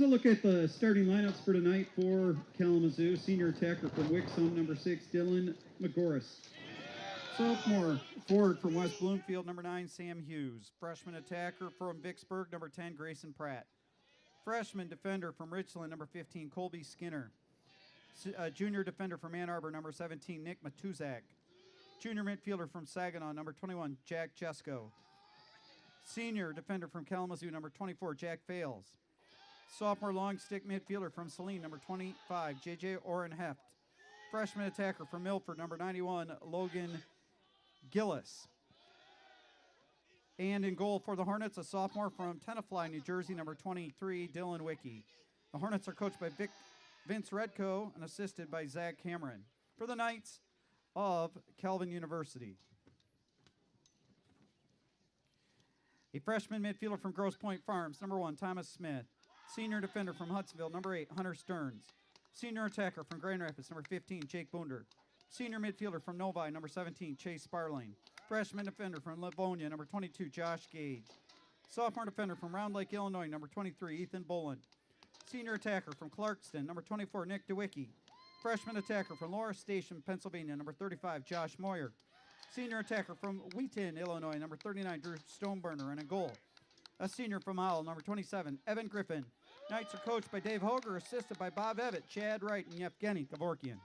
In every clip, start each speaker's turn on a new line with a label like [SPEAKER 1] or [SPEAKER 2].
[SPEAKER 1] a look at the starting lineups for tonight for Kalamazoo. Senior attacker from Wixom, number 6, Dylan McGorris. Sophomore forward from West Bloomfield, number 9, Sam Hughes. Freshman attacker from Vicksburg, number 10, Grayson Pratt. Freshman defender from Richland, number 15, Colby Skinner. Junior defender from Ann Arbor, number 17, Nick Matuzak. Junior midfielder from Saginaw, number 21, Jack Jesko. Senior defender from Kalamazoo, number 24, Jack Fales. Sophomore long stick midfielder from Saline, number 25, J.J. Oren Heft. Freshman attacker from Milford, number 91, Logan Gillis. And in goal for the Hornets, a sophomore from Tenafly, New Jersey, number 23, Dylan Dewicki. The Hornets are coached by Vince Redco and assisted by Zach Cameron. For the Knights of Calvin University, a freshman midfielder from Grosse Pointe Farms, number 1, Thomas Smith. Senior defender from Hudsonville, number 8, Hunter Stearns. Senior attacker from Grand Rapids, number 15, Jake Boonder. Senior midfielder from Novi, number 17, Chase Sparling. Freshman defender from Livonia, number 22, Josh Gage. Sophomore defender from Round Lake, Illinois, number 23, Ethan Boland. Senior attacker from Clarkston, number 24, Nick Dewicki. Freshman attacker from Laura Station, Pennsylvania, number 35, Josh Moyer. Senior attacker from Wheaton, Illinois, number 39, Drew Stoneburner, and a goal. A senior from Howell, number 27, Evan Griffin. Knights are coached by Dave Hoger, assisted by Bob Evett, Chad Wright, and Yevgeny Kevorkian.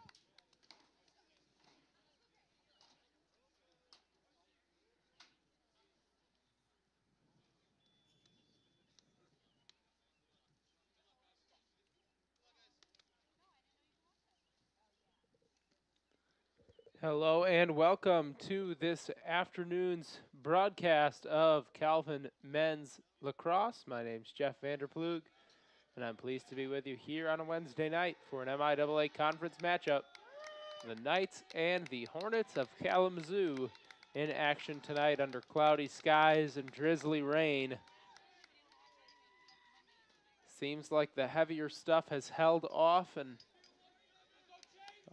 [SPEAKER 2] Hello and welcome to this afternoon's broadcast of Calvin Men's Lacrosse. My name's Jeff Vanderplug, and I'm pleased to be with you here on a Wednesday night for an MIAA conference matchup. The Knights and the Hornets of Kalamazoo in action tonight under cloudy skies and drizzly rain. Seems like the heavier stuff has held off, and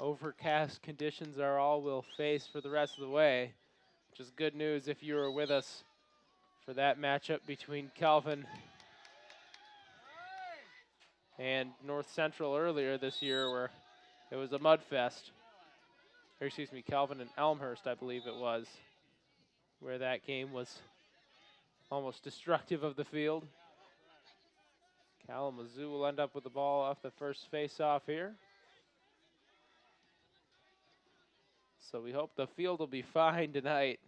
[SPEAKER 2] overcast conditions are all we'll face for the rest of the way, which is good news if you were with us for that matchup between Calvin and North Central earlier this year, where it was a mud fest. Or excuse me, Calvin and Elmhurst, I believe it was, where that game was almost destructive of the field. Kalamazoo will end up with the ball off the first face-off here. So we hope the field will be fine tonight.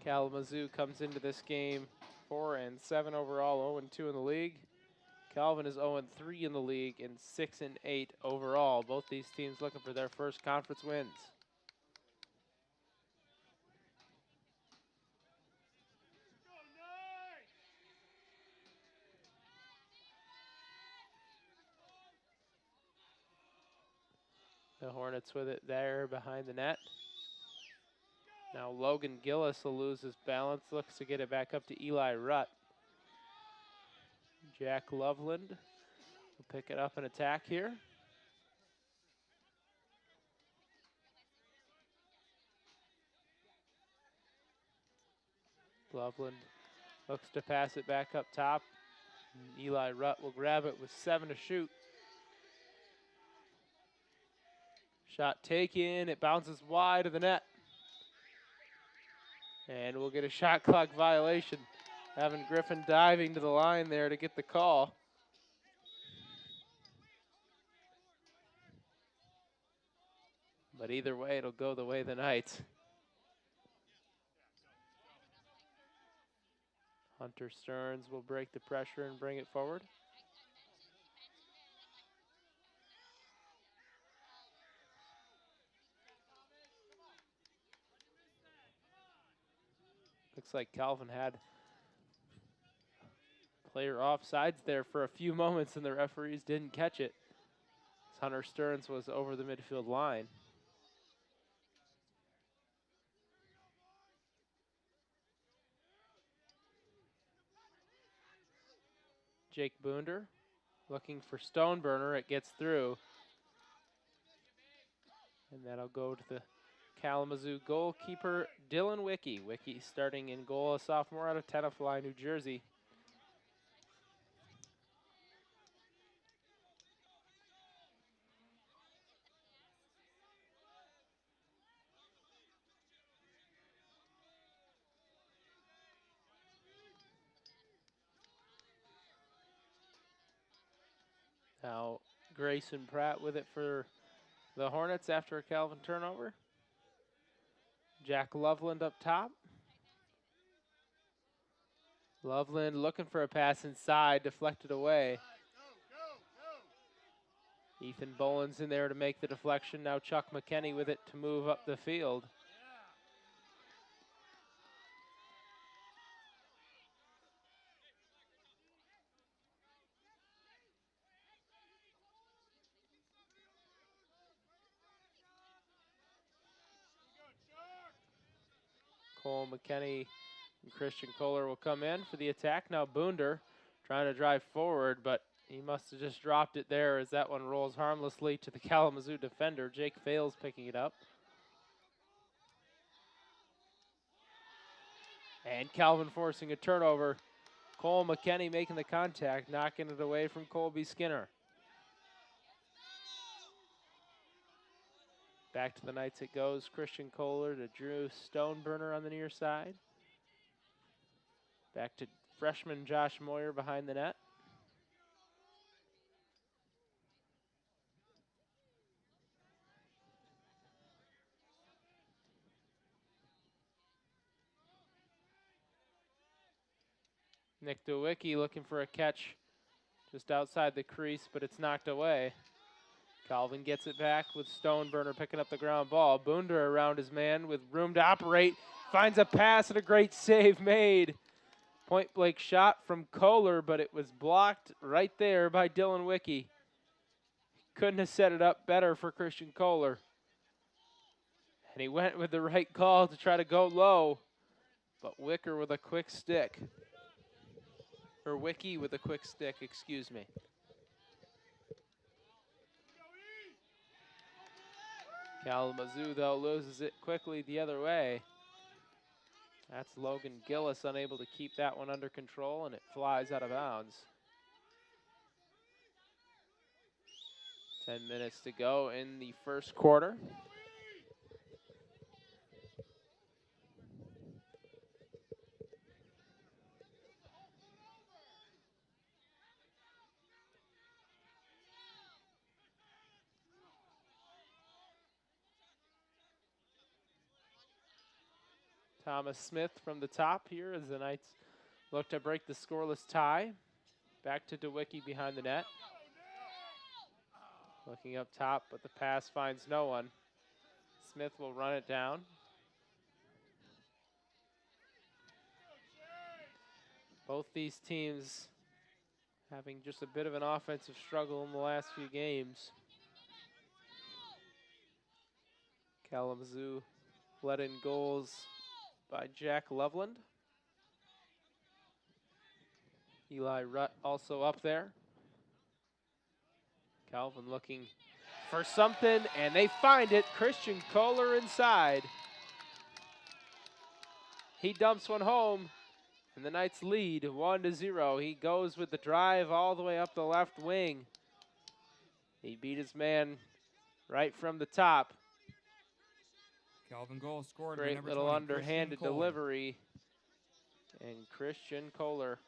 [SPEAKER 2] Kalamazoo comes into this game 4-7 overall, 0-2 in the league. Calvin is 0-3 in the league and 6-8 overall. Both these teams looking for their first conference wins. The Hornets with it there behind the net. Now Logan Gillis will lose his balance, looks to get it back up to Eli Rutt. Jack Loveland will pick it up and attack here. Loveland looks to pass it back up top. And Eli Rutt will grab it with 7 to shoot. Shot taken, it bounces wide of the net. And we'll get a shot clock violation. Evan Griffin diving to the line there to get the call. But either way, it'll go the way of the Knights. Hunter Stearns will break the pressure and bring it forward. Looks like Calvin had player offsides there for a few moments and the referees didn't catch it. Hunter Stearns was over the midfield line. Jake Boonder looking for Stoneburner. It gets through. And that'll go to the Kalamazoo goalkeeper Dylan Dewicki. Dewicki starting in goal, a sophomore out of Tenafly, New Jersey. Now Grayson Pratt with it for the Hornets after a Calvin turnover. Jack Loveland up top. Loveland looking for a pass inside, deflected away. Ethan Boland's in there to make the deflection. Now Chuck McKenney with it to move up the field. Cole McKenney and Christian Kohler will come in for the attack. Now Boonder trying to drive forward, but he must have just dropped it there as that one rolls harmlessly to the Kalamazoo defender. Jake Fales picking it up. And Calvin forcing a turnover. Cole McKenney making the contact, knocking it away from Colby Skinner. Back to the Knights it goes. Christian Kohler to Drew Stoneburner on the near side. Back to freshman Josh Moyer behind the net. Nick Dewicki looking for a catch just outside the crease, but it's knocked away. Calvin gets it back with Stoneburner picking up the ground ball. Boonder around his man with room to operate. Finds a pass and a great save made. Point blank shot from Kohler, but it was blocked right there by Dylan Dewicki. Couldn't have set it up better for Christian Kohler. And he went with the right call to try to go low, but Wicker with a quick stick. Or Dewicki with a quick stick, excuse me. Kalamazoo, though, loses it quickly the other way. That's Logan Gillis unable to keep that one under control, and it flies out of bounds. 10 minutes to go in the first quarter. Thomas Smith from the top here as the Knights look to break the scoreless tie. Back to Dewicki behind the net. Looking up top, but the pass finds no one. Smith will run it down. Both these teams having just a bit of an offensive struggle in the last few games. Kalamazoo let in goals by Jack Loveland. Eli Rutt also up there. Calvin looking for something, and they find it. Christian Kohler inside. He dumps one home, and the Knights lead 1-0. He goes with the drive all the way up the left wing. He beat his man right from the top.
[SPEAKER 3] Calvin goal scored.
[SPEAKER 2] Great little
[SPEAKER 3] 20,
[SPEAKER 2] underhanded delivery. And Christian Kohler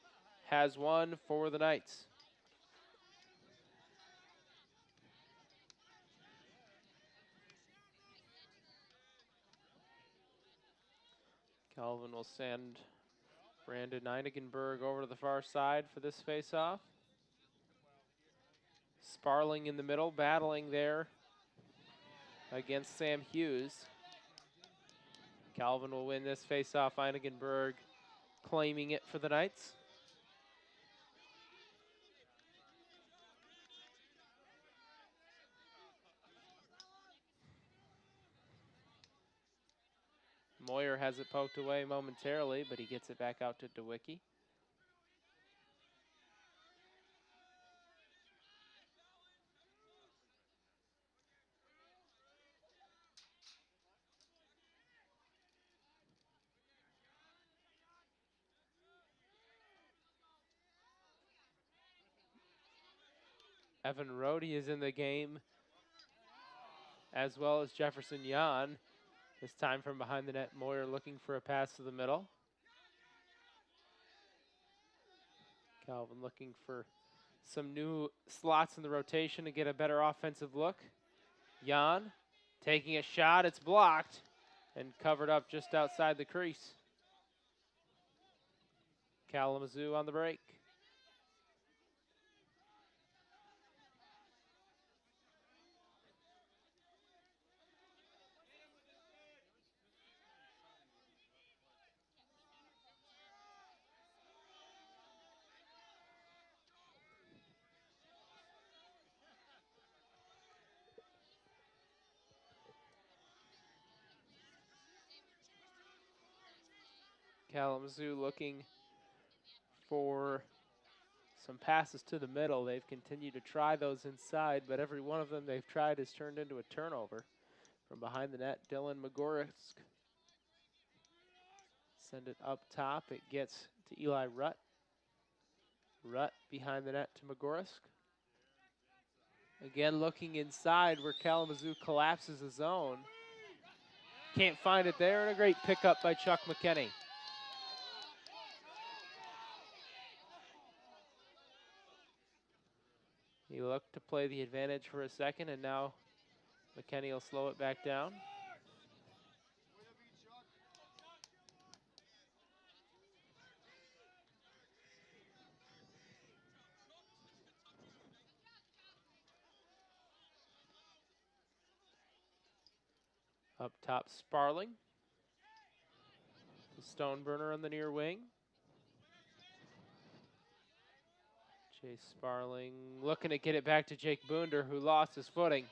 [SPEAKER 2] has one for the Knights. Calvin will send Brandon Einigenberg over to the far side for this faceoff. Sparling in the middle, battling there against Sam Hughes. Calvin will win this faceoff. Einigenberg claiming it for the Knights. Moyer has it poked away momentarily, but he gets it back out to Dewicki. Evan Rohde is in the game, as well as Jefferson Yan. This time from behind the net, Moyer looking for a pass to the middle. Calvin looking for some new slots in the rotation to get a better offensive look. Yan taking a shot, it's blocked and covered up just outside the crease. Kalamazoo on the break. Kalamazoo looking for some passes to the middle. They've continued to try those inside, but every one of them they've tried has turned into a turnover. From behind the net, Dylan Magorisk. Send it up top. It gets to Eli Rutt. Rutt behind the net to Magorisk. Again, looking inside where Kalamazoo collapses the zone. Can't find it there, and a great pickup by Chuck McKinney. He looked to play the advantage for a second, and now McKinney will slow it back down. Up top, Sparling. The Stoneburner on the near wing. Chase Sparling looking to get it back to Jake Boonder, who lost his footing.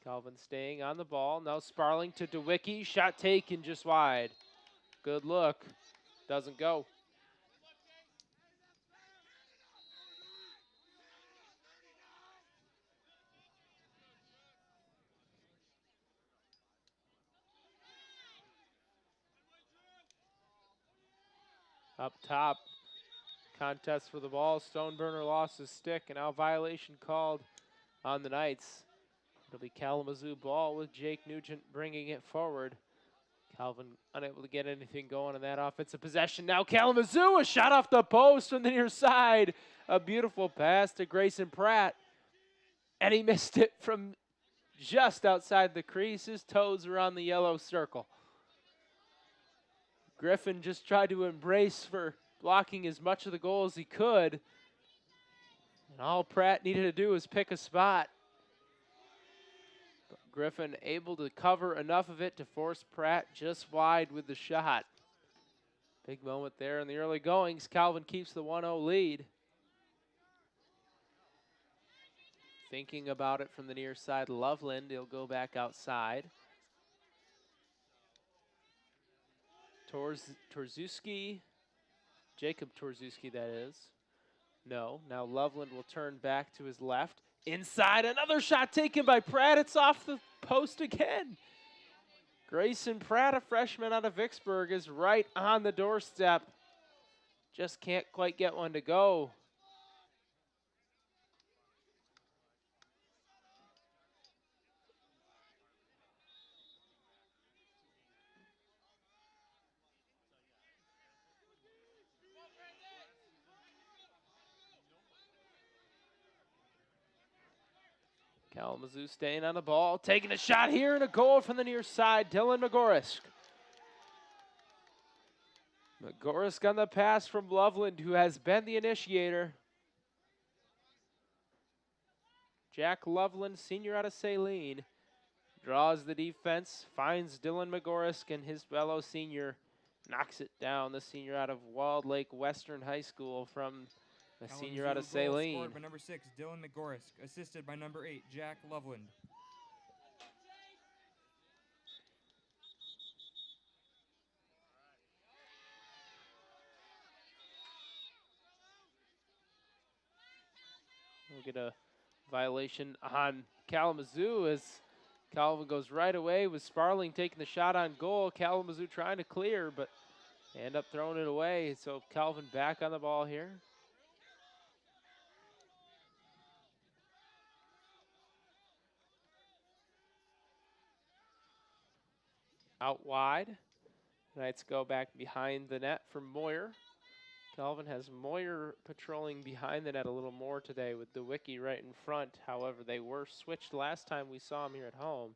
[SPEAKER 2] Calvin staying on the ball. Now Sparling to Dewicki. Shot taken just wide. Good look. Doesn't go. Up top, contest for the ball. Stoneburner lost his stick, and now violation called on the Knights. It'll be Kalamazoo ball with Jake Nugent bringing it forward. Calvin unable to get anything going in that offensive possession. Now Kalamazoo, a shot off the post from the near side. A beautiful pass to Grayson Pratt, and he missed it from just outside the crease. His toes were on the yellow circle. Griffin just tried to embrace for blocking as much of the goal as he could. And all Pratt needed to do was pick a spot. But Griffin able to cover enough of it to force Pratt just wide with the shot. Big moment there in the early goings. Calvin keeps the 1-0 lead. Thinking about it from the near side, Loveland, he'll go back outside. Torzuski, Jacob Torzuski that is. No, now Loveland will turn back to his left. Inside, another shot taken by Pratt. It's off the post again. Grayson Pratt, a freshman out of Vicksburg, is right on the doorstep. Just can't quite get one to go. Kalamazoo staying on the ball, taking a shot here and a goal from the near side, Dylan Magorisk. Magorisk on the pass from Loveland, who has been the initiator. Jack Loveland, senior out of Saline, draws the defense, finds Dylan Magorisk, and his fellow senior knocks it down. The senior out of Walled Lake Western High School from the senior out of Saline.
[SPEAKER 3] Scored by number 6, Dylan Magorisk, assisted by number 8, Jack Loveland.
[SPEAKER 2] We'll get a violation on Kalamazoo as Calvin goes right away with Sparling taking the shot on goal. Kalamazoo trying to clear, but End up throwing it away, so Calvin back on the ball here. Out wide. Knights go back behind the net for Moyer. Calvin has Moyer patrolling behind the net a little more today with Dewicki right in front. However, they were switched last time we saw him here at home.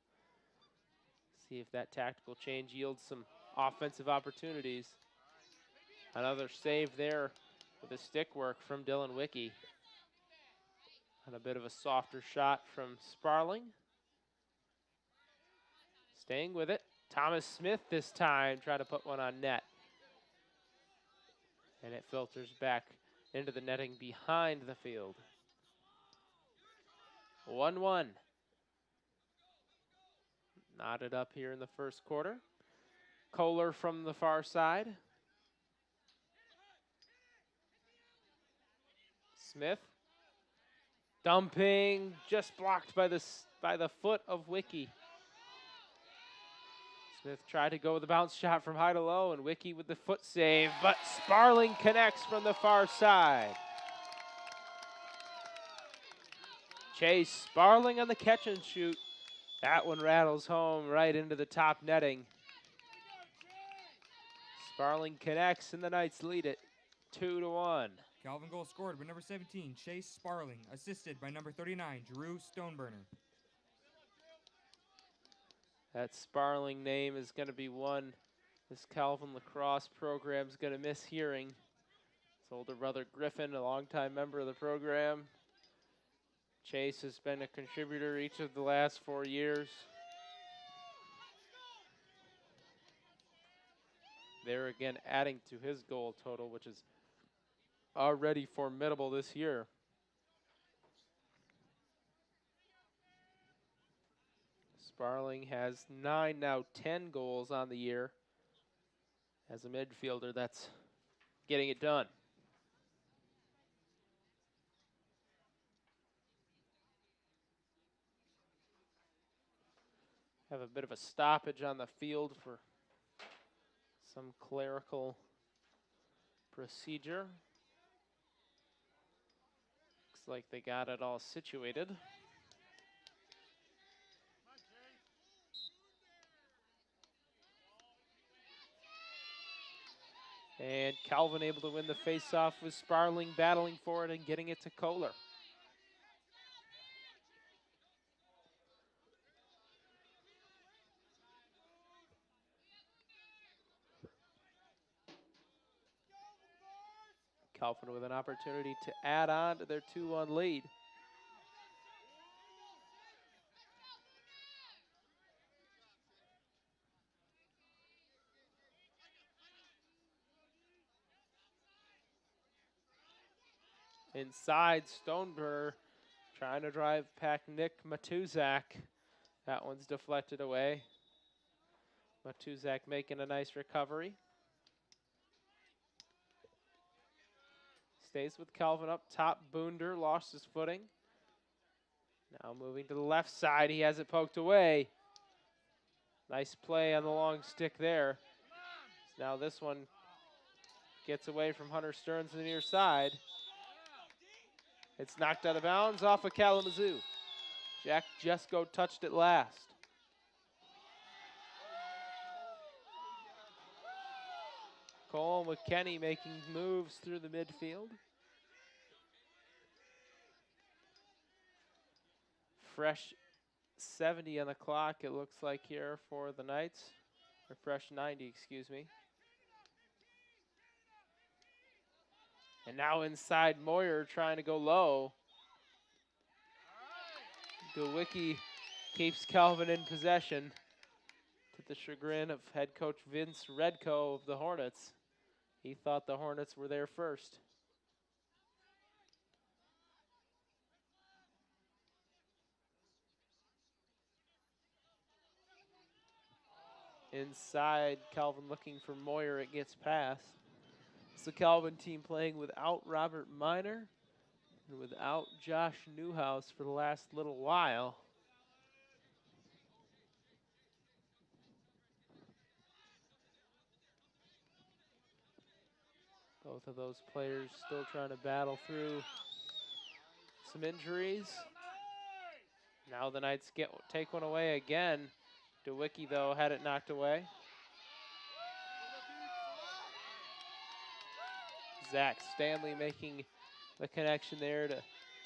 [SPEAKER 2] See if that tactical change yields some offensive opportunities. Another save there with a stick work from Dylan Wicki. And a bit of a softer shot from Sparling. Staying with it. Thomas Smith this time trying to put one on net. And it filters back into the netting behind the field. 1-1. Knotted up here in the first quarter. Kohler from the far side. Smith. Dumping, just blocked by the foot of Wicki. Smith tried to go with a bounce shot from high to low, and Wicki with the foot save, but Sparling connects from the far side. Chase Sparling on the catch and shoot. That one rattles home right into the top netting. Sparling connects, and the Knights lead it 2-1.
[SPEAKER 3] Calvin goal scored by number 17, Chase Sparling, assisted by number 39, Drew Stoneburner.
[SPEAKER 2] That Sparling name is going to be one this Calvin Lacrosse program is going to miss hearing. His older brother Griffin, a longtime member of the program. Chase has been a contributor each of the last 4 years. There again adding to his goal total, which is already formidable this year. Sparling has 9, now 10 goals on the year. As a midfielder, that's getting it done. Have a bit of a stoppage on the field for some clerical procedure. Looks like they got it all situated. And Calvin able to win the faceoff with Sparling battling for it and getting it to Kohler. Calvin with an opportunity to add on to their 2-1 lead. Inside, Stoneburner trying to drive back Nick Matuzak. That one's deflected away. Matuzak making a nice recovery. Stays with Calvin up top. Boonder lost his footing. Now moving to the left side. He has it poked away. Nice play on the long stick there. Now this one gets away from Hunter Stearns to the near side. It's knocked out of bounds off of Kalamazoo. Jack Jesko touched it last. Cole McKenney making moves through the midfield. Fresh 70 on the clock, it looks like here for the Knights. Or fresh 90, excuse me. And now inside Moyer trying to go low. Dewicki keeps Calvin in possession to the chagrin of head coach Vince Redco of the Hornets. He thought the Hornets were there first. Inside, Calvin looking for Moyer, it gets past. It's the Calvin team playing without Robert Miner and without Josh Newhouse for the last little while. Both of those players still trying to battle through some injuries. Now the Knights take one away again. Dewicki, though, had it knocked away. Zach Stanley making the connection there to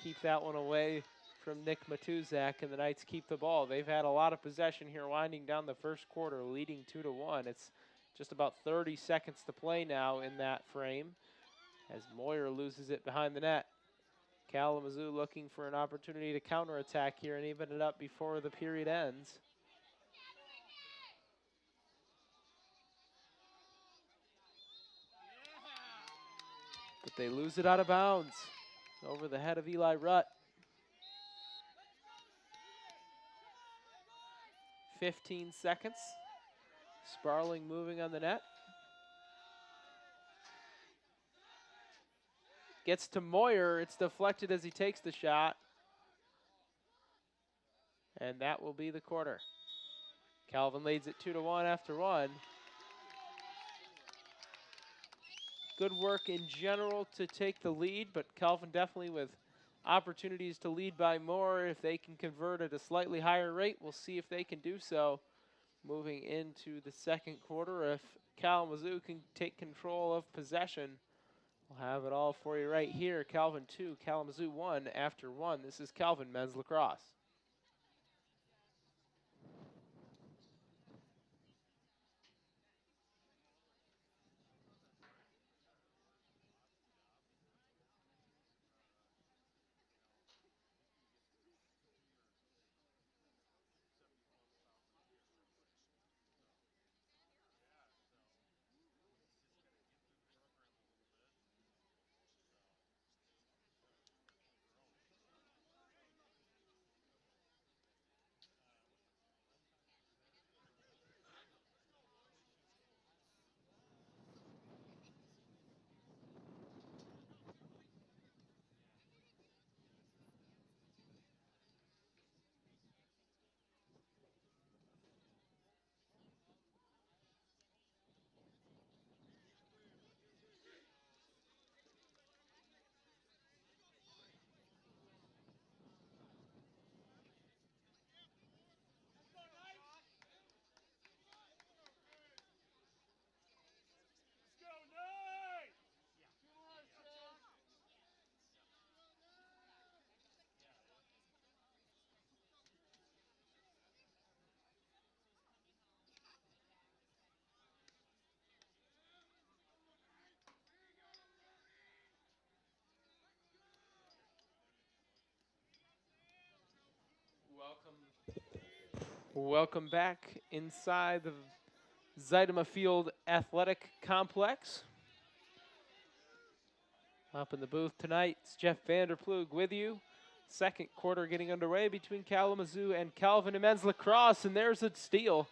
[SPEAKER 2] keep that one away from Nick Matuzak, and the Knights keep the ball. They've had a lot of possession here winding down the first quarter, leading 2-1. It's just about 30 seconds to play now in that frame as Moyer loses it behind the net. Kalamazoo looking for an opportunity to counterattack here and even it up before the period ends. But they lose it out of bounds over the head of Eli Rutt. 15 seconds. Sparling moving on the net. Gets to Moyer. It's deflected as he takes the shot. And that will be the quarter. Calvin leads it 2-1 after one. Good work in general to take the lead, but Calvin definitely with opportunities to lead by more. If they can convert at a slightly higher rate, we'll see if they can do so moving into the second quarter. If Kalamazoo can take control of possession, we'll have it all for you right here. Calvin 2, Kalamazoo 1 after 1. This is Calvin Men's Lacrosse. Welcome back inside the Zeitema Field Athletic Complex. Up in the booth tonight, it's Jeff Vanderplug with you. Second quarter getting underway between Kalamazoo and Calvin in men's lacrosse, and there's a steal.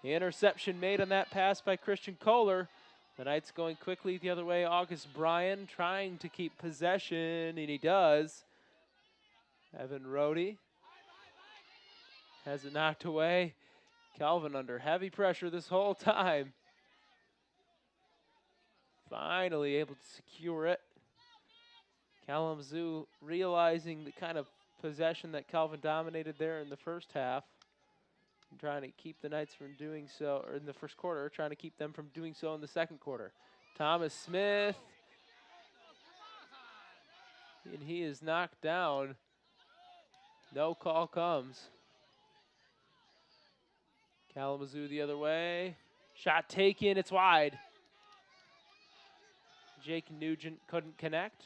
[SPEAKER 2] The interception made on that pass by Christian Kohler. The Knights going quickly the other way. August Bryan trying to keep possession, and he does. Evan Rohde has it knocked away. Calvin under heavy pressure this whole time. Finally able to secure it. Kalamazoo realizing the kind of possession that Calvin dominated there in the first half. And trying to keep the Knights from doing so, or in the first quarter, trying to keep them from doing so in the second quarter. Thomas Smith. And he is knocked down. No call comes. Kalamazoo the other way. Shot taken, it's wide. Jake Nugent couldn't connect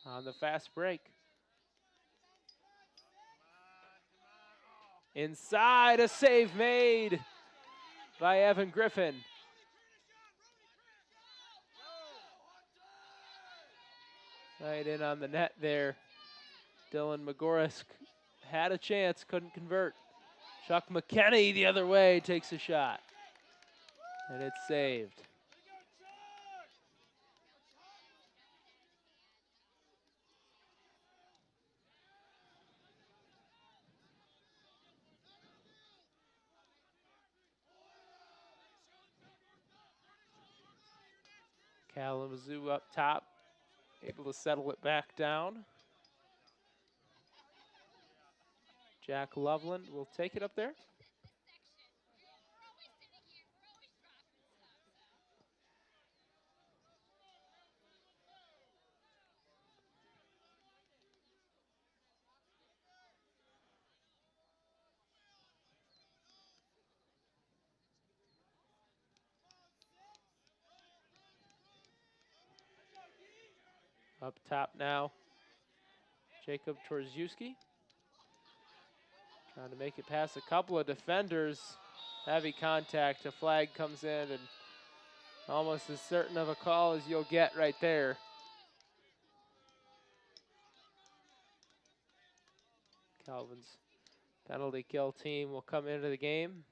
[SPEAKER 2] on the fast break. Inside, a save made by Evan Griffin. Right in on the net there. Dylan McGorrisk had a chance, couldn't convert. Chuck McKenney the other way takes a shot. And it's saved. Kalamazoo up top, able to settle it back down. Jack Loveland will take it up there. Up top now, Jacob Torziewski. Trying to make it past a couple of defenders. Heavy contact, a flag comes in, and almost as certain of a call as you'll get right there. Calvin's penalty kill team will come into the game.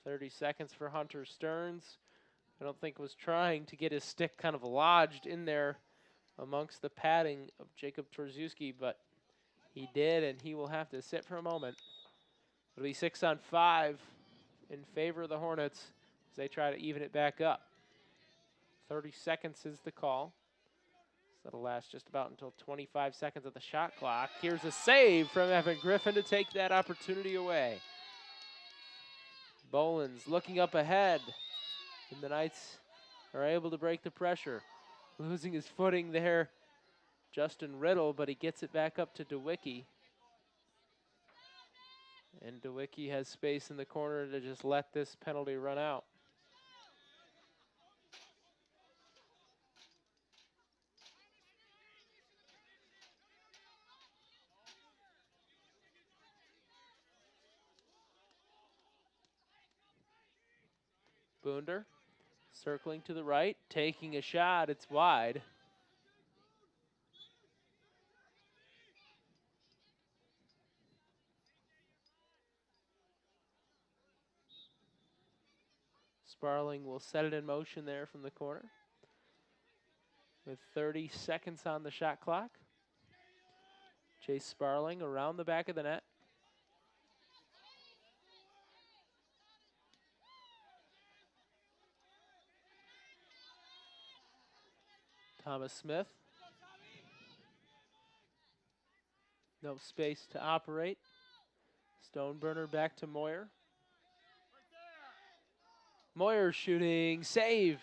[SPEAKER 2] .30 seconds for Hunter Stearns. I don't think was trying to get his stick kind of lodged in there amongst the padding of Jacob Torziewski, but he did, and he will have to sit for a moment. It'll be 6-on-5 in favor of the Hornets as they try to even it back up. 30 seconds is the call. So that'll last just about until 25 seconds of the shot clock. Here's a save from Evan Griffin to take that opportunity away. Bolins looking up ahead, and the Knights are able to break the pressure. Losing his footing there, Justin Riddle, but he gets it back up to Dewicki. And Dewicki has space in the corner to just let this penalty run out. Boonder circling to the right, taking a shot, it's wide. Sparling will set it in motion there from the corner. With 30 seconds on the shot clock. Chase Sparling around the back of the net. Thomas Smith. No space to operate. Stoneburner back to Moyer. Moyer shooting, saved.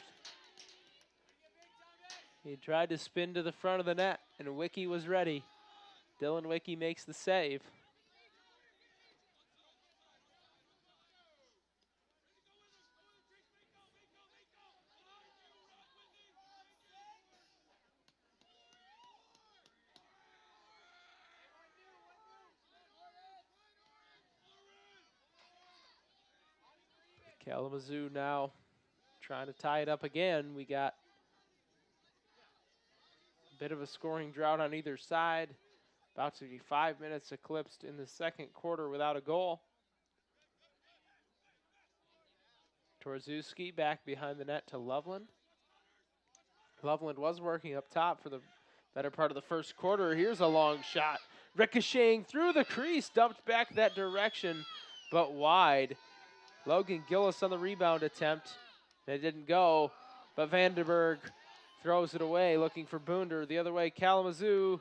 [SPEAKER 2] He tried to spin to the front of the net, and Wicki was ready. Dylan Wicki makes the save. Kalamazoo now trying to tie it up again. We got a bit of a scoring drought on either side. About to be 5 minutes eclipsed in the second quarter without a goal. Torziewski back behind the net to Loveland. Loveland was working up top for the better part of the first quarter. Here's a long shot. Ricocheting through the crease, dumped back that direction, but wide. Logan Gillis on the rebound attempt. It didn't go, but Vandenberg throws it away, looking for Boonder. The other way, Kalamazoo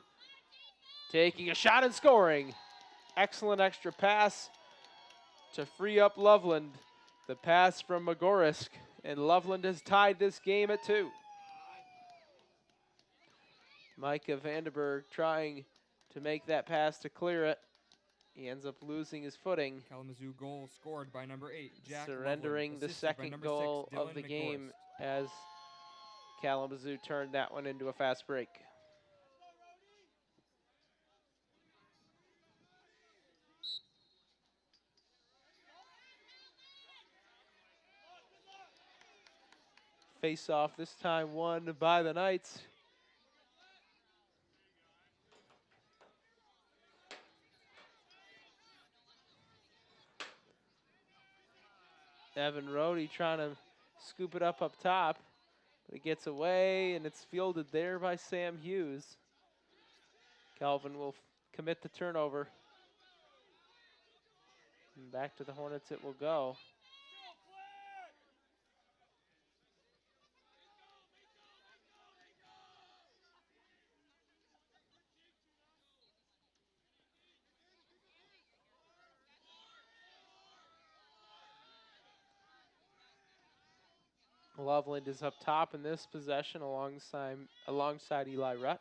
[SPEAKER 2] taking a shot and scoring. Excellent extra pass to free up Loveland. The pass from Magorisk, and Loveland has tied this game at 2. Micah Vandenberg trying to make that pass to clear it. He ends up losing his footing.
[SPEAKER 3] Kalamazoo goal scored by number 8, Jack
[SPEAKER 2] surrendering
[SPEAKER 3] Loveland,
[SPEAKER 2] the
[SPEAKER 3] assisted by
[SPEAKER 2] second
[SPEAKER 3] number
[SPEAKER 2] goal
[SPEAKER 3] 6,
[SPEAKER 2] of the
[SPEAKER 3] Dylan
[SPEAKER 2] game
[SPEAKER 3] McGorst.
[SPEAKER 2] as Kalamazoo turned that one into a fast break. Face off this time won by the Knights. Evan Rohde trying to scoop it up top, but it gets away and it's fielded there by Sam Hughes. Calvin will commit the turnover. And back to the Hornets it will go. Loveland is up top in this possession alongside Eli Rutt.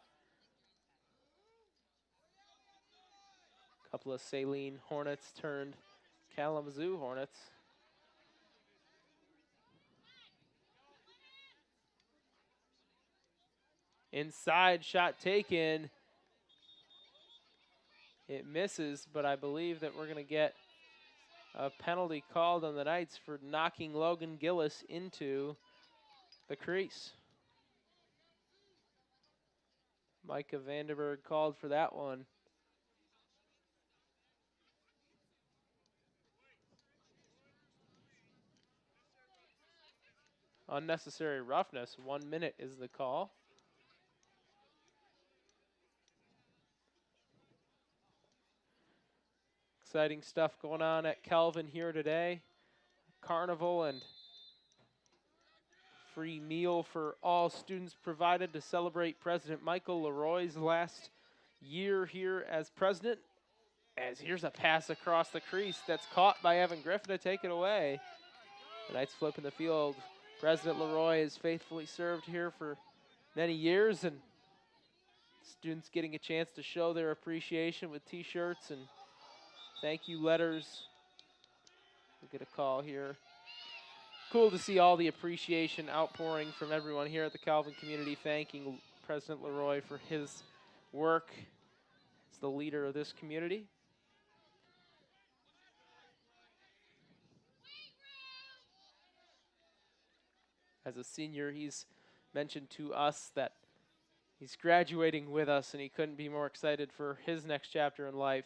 [SPEAKER 2] Couple of Saline Hornets turned Kalamazoo Hornets. Inside shot taken. It misses, but I believe that we're going to get a penalty called on the Knights for knocking Logan Gillis into the crease. Micah Vanderberg called for that one. Unnecessary roughness. 1 minute is the call. Exciting stuff going on at Calvin here today. Carnival and free meal for all students provided to celebrate President Michael Leroy's last year here as president. As here's a pass across the crease that's caught by Evan Griffin to take it away. The Knights flipping the field. President Leroy has faithfully served here for many years, and students getting a chance to show their appreciation with t-shirts and thank you letters. We'll get a call here. Cool to see all the appreciation outpouring from everyone here at the Calvin community, thanking President Leroy for his work as the leader of this community. As a senior, he's mentioned to us that he's graduating with us, and he couldn't be more excited for his next chapter in life,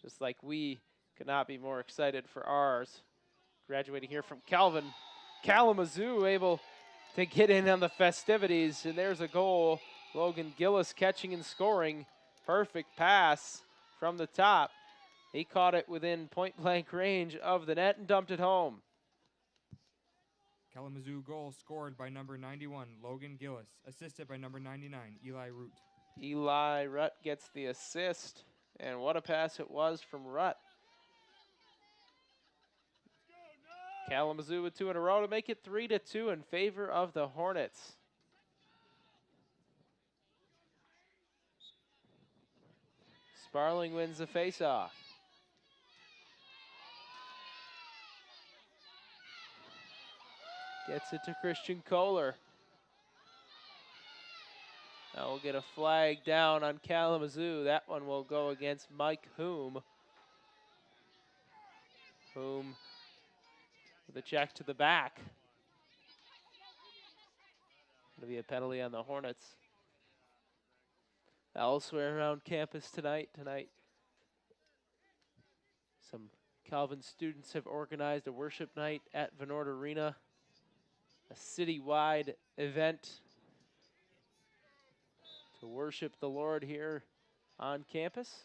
[SPEAKER 2] just like we could not be more excited for ours. Graduating here from Calvin. Kalamazoo able to get in on the festivities, and there's a goal. Logan Gillis catching and scoring. Perfect pass from the top. He caught it within point-blank range of the net and dumped it home.
[SPEAKER 3] Kalamazoo goal scored by number 91, Logan Gillis, assisted by number 99, Eli Root.
[SPEAKER 2] Eli Rutt gets the assist, and what a pass it was from Rutt. Kalamazoo with 2 in a row to make it 3-2 in favor of the Hornets. Sparling wins the faceoff. Gets it to Christian Kohler. Now we'll get a flag down on Kalamazoo. That one will go against Mike Hume. Hume with a check to the back. Going to be a penalty on the Hornets. Elsewhere around campus tonight, some Calvin students have organized a worship night at Vennord Arena, a citywide event to worship the Lord here on campus.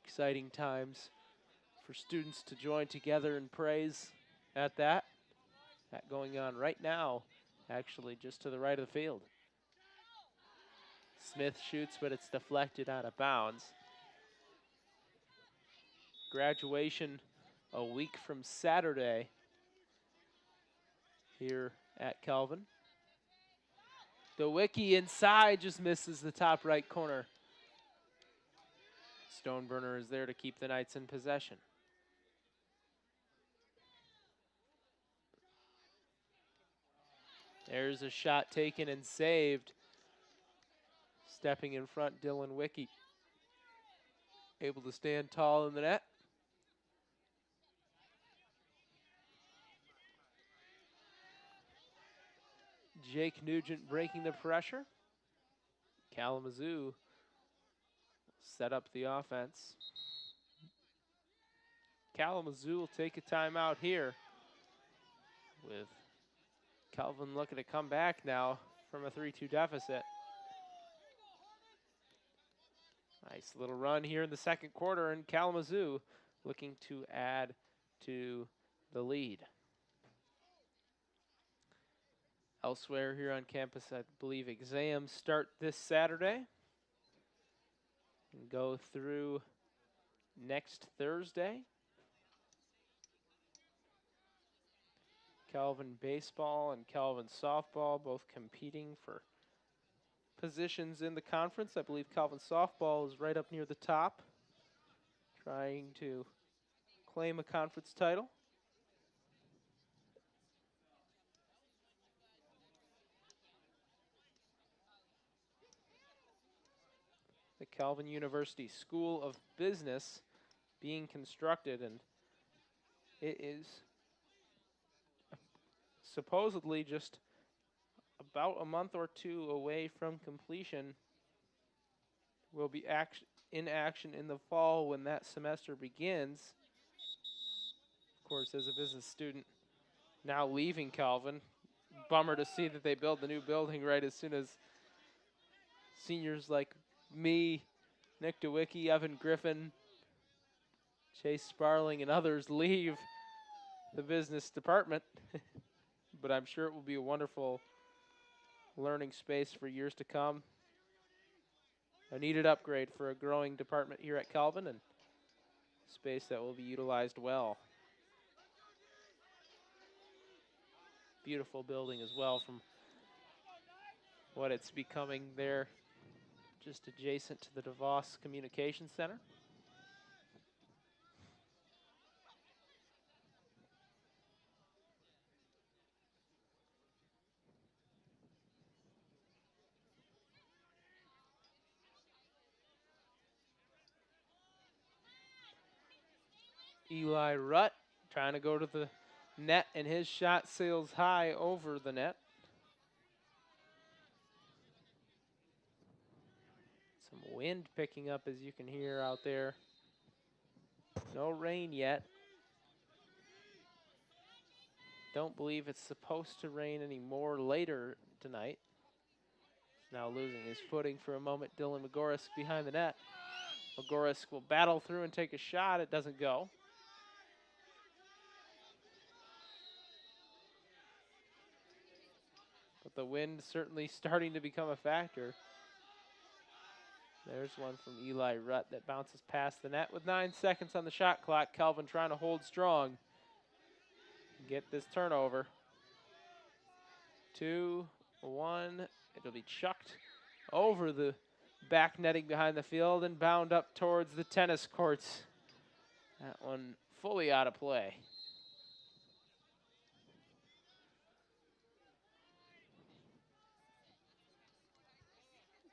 [SPEAKER 2] Exciting times for students to join together in praise at that. That going on right now, actually just to the right of the field. Smith shoots, but it's deflected out of bounds. Graduation a week from Saturday here at Calvin. Dewicki inside just misses the top right corner. Stoneburner is there to keep the Knights in possession. There's a shot taken and saved. Stepping in front, Dylan Wicki. Able to stand tall in the net. Jake Nugent breaking the pressure. Kalamazoo set up the offense. Kalamazoo will take a timeout here with Calvin looking to come back now from a 3-2 deficit. Nice little run here in the second quarter, and Kalamazoo looking to add to the lead. Elsewhere here on campus, I believe exams start this Saturday and go through next Thursday. Calvin baseball and Calvin softball both competing for positions in the conference. I believe Calvin softball is right up near the top, trying to claim a conference title. The Calvin University School of Business being constructed, and it is supposedly just about a month or two away from completion. Will be in action in the fall when that semester begins. Of course, as a business student now leaving Calvin, bummer to see that they build the new building right as soon as seniors like me, Nick Dewicki, Evan Griffin, Chase Sparling, and others leave the business department. But I'm sure it will be a wonderful learning space for years to come. A needed upgrade for a growing department here at Calvin, and space that will be utilized well. Beautiful building as well from what it's becoming there, just adjacent to the DeVos Communication Center. Eli Rutt trying to go to the net, and his shot sails high over the net. Some wind picking up, as you can hear out there. No rain yet. Don't believe it's supposed to rain anymore later tonight. Now losing his footing for a moment, Dylan McGorisk behind the net. McGorisk will battle through and take a shot. It doesn't go. But the wind certainly starting to become a factor. There's one from Eli Rutt that bounces past the net with 9 seconds on the shot clock. Calvin trying to hold strong. Get this turnover. 2-1. It'll be chucked over the back netting behind the field and bound up towards the tennis courts. That one fully out of play.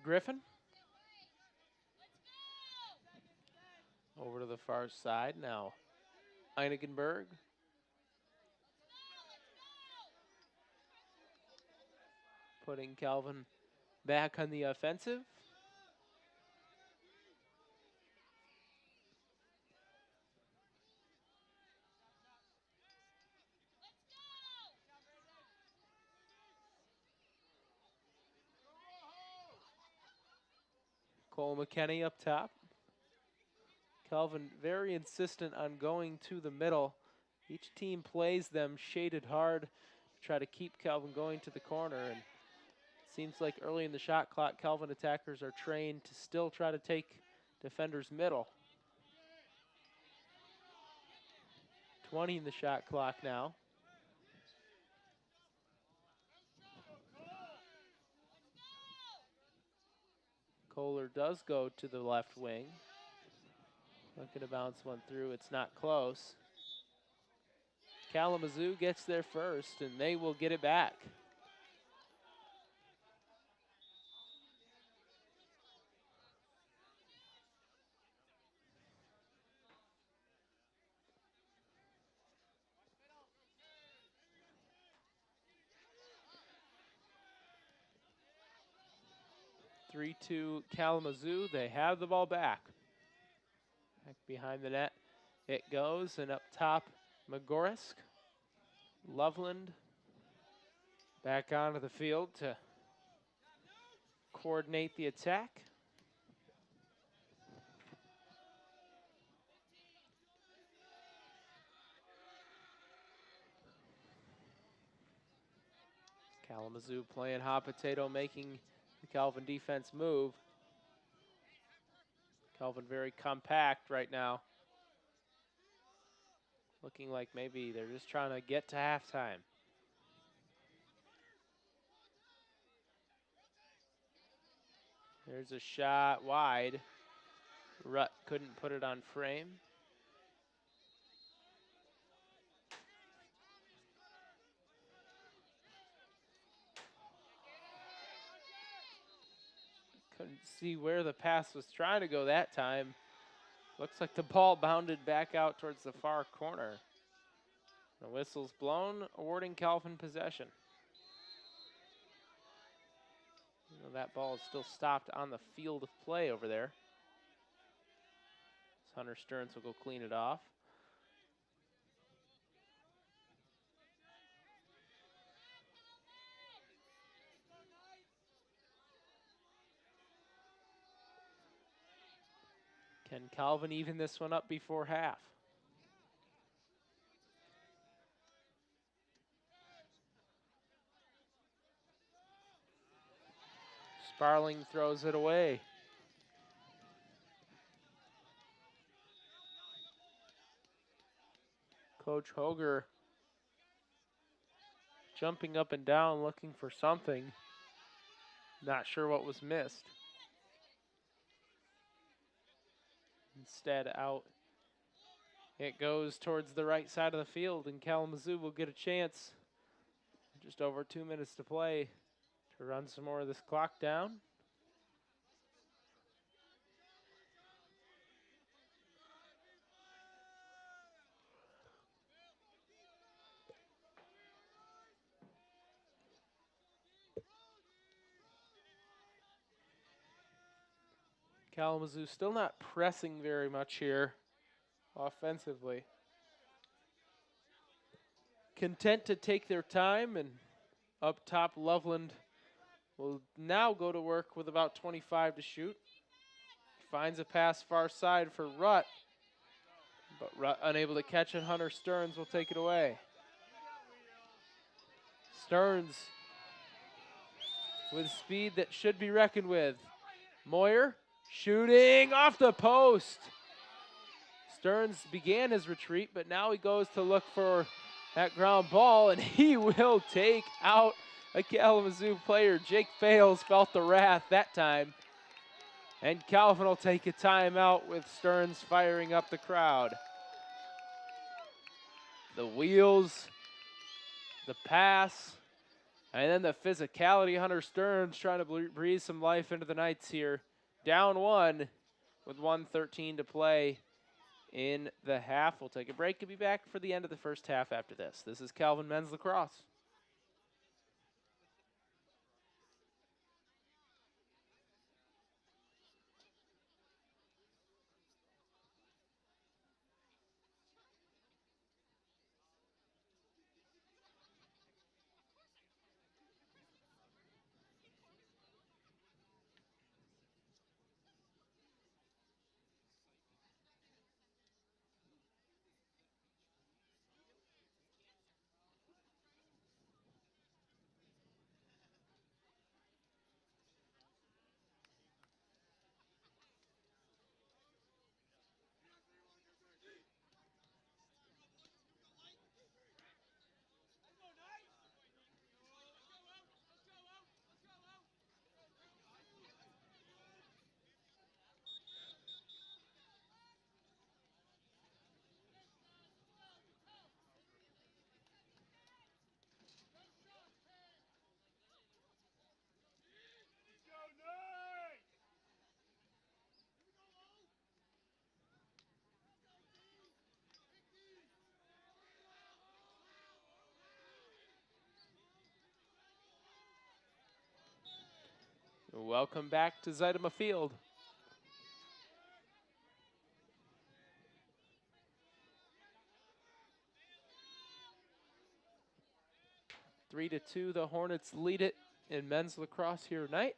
[SPEAKER 2] Griffin. Over to the far side now. Einigenberg. Putting Calvin back on the offensive. Cole McKenney up top. Calvin very insistent on going to the middle. Each team plays them shaded hard to try to keep Calvin going to the corner. And it seems like early in the shot clock, Calvin attackers are trained to still try to take defenders middle. 20 in the shot clock now. Kohler does go to the left wing. Looking to bounce one through. It's not close. Kalamazoo gets there first, and they will get it back. (3-2) Kalamazoo. They have the ball back. Back behind the net it goes, and up top, McGorisk. Loveland back onto the field to coordinate the attack. Kalamazoo playing hot potato, making the Calvin defense move. Calvin very compact right now. Looking like maybe they're just trying to get to halftime. There's a shot wide. Rutt couldn't put it on frame. Couldn't see where the pass was trying to go that time. Looks like the ball bounded back out towards the far corner. The whistle's blown, awarding Calvin possession. That ball is still stopped on the field of play over there. Hunter Stearns will go clean it off. Can Calvin even this one up before half? Sparling throws it away. Coach Hoger jumping up and down looking for something. Not sure what was missed. Instead, out it goes towards the right side of the field, and Kalamazoo will get a chance. Just over 2 minutes to play to run some more of this clock down. Kalamazoo still not pressing very much here offensively. Content to take their time, and up top Loveland will now go to work with about 25 to shoot. Finds a pass far side for Rutt, but Rutt unable to catch it. Hunter Stearns will take it away. Stearns with speed that should be reckoned with. Moyer shooting off the post. Stearns began his retreat, but now he goes to look for that ground ball, and he will take out a Kalamazoo player. Jake Fales felt the wrath that time, and Calvin will take a timeout with Stearns firing up the crowd. The wheels, the pass, and then the physicality. Hunter Stearns trying to breathe some life into the Knights here. Down one with 1:13 to play in the half. We'll take a break and be back for the end of the first half after this. This is Calvin Men's Lacrosse. Welcome back to Zeitema Field. Three to two, the Hornets lead it in men's lacrosse here tonight.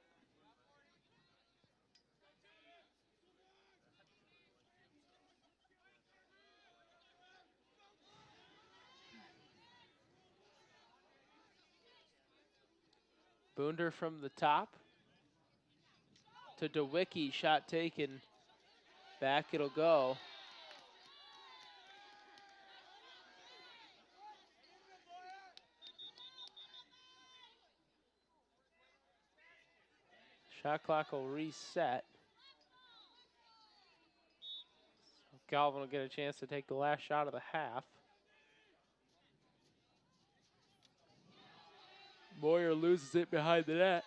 [SPEAKER 2] Boonder from the top to Dewicki. Shot taken. Back it'll go. Shot clock will reset. So Calvin will get a chance to take the last shot of the half. Moyer loses it behind the net.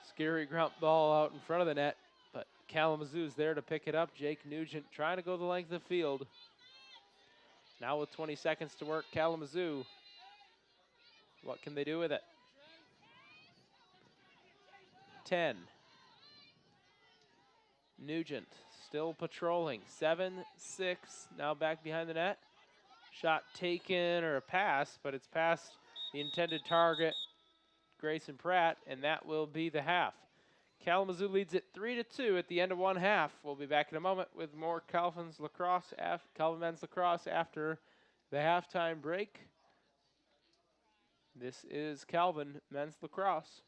[SPEAKER 2] Scary ground ball out in front of the net, but Kalamazoo's there to pick it up. Jake Nugent trying to go the length of the field. Now with 20 seconds to work, Kalamazoo. What can they do with it? 10. Nugent still patrolling. 7-6. Now back behind the net. Shot taken or a pass, but it's past the intended target, Grayson Pratt, and that will be the half. Kalamazoo leads it 3-2 at the end of one half. We'll be back in a moment with more Calvin men's lacrosse after the halftime break. This is Calvin men's lacrosse.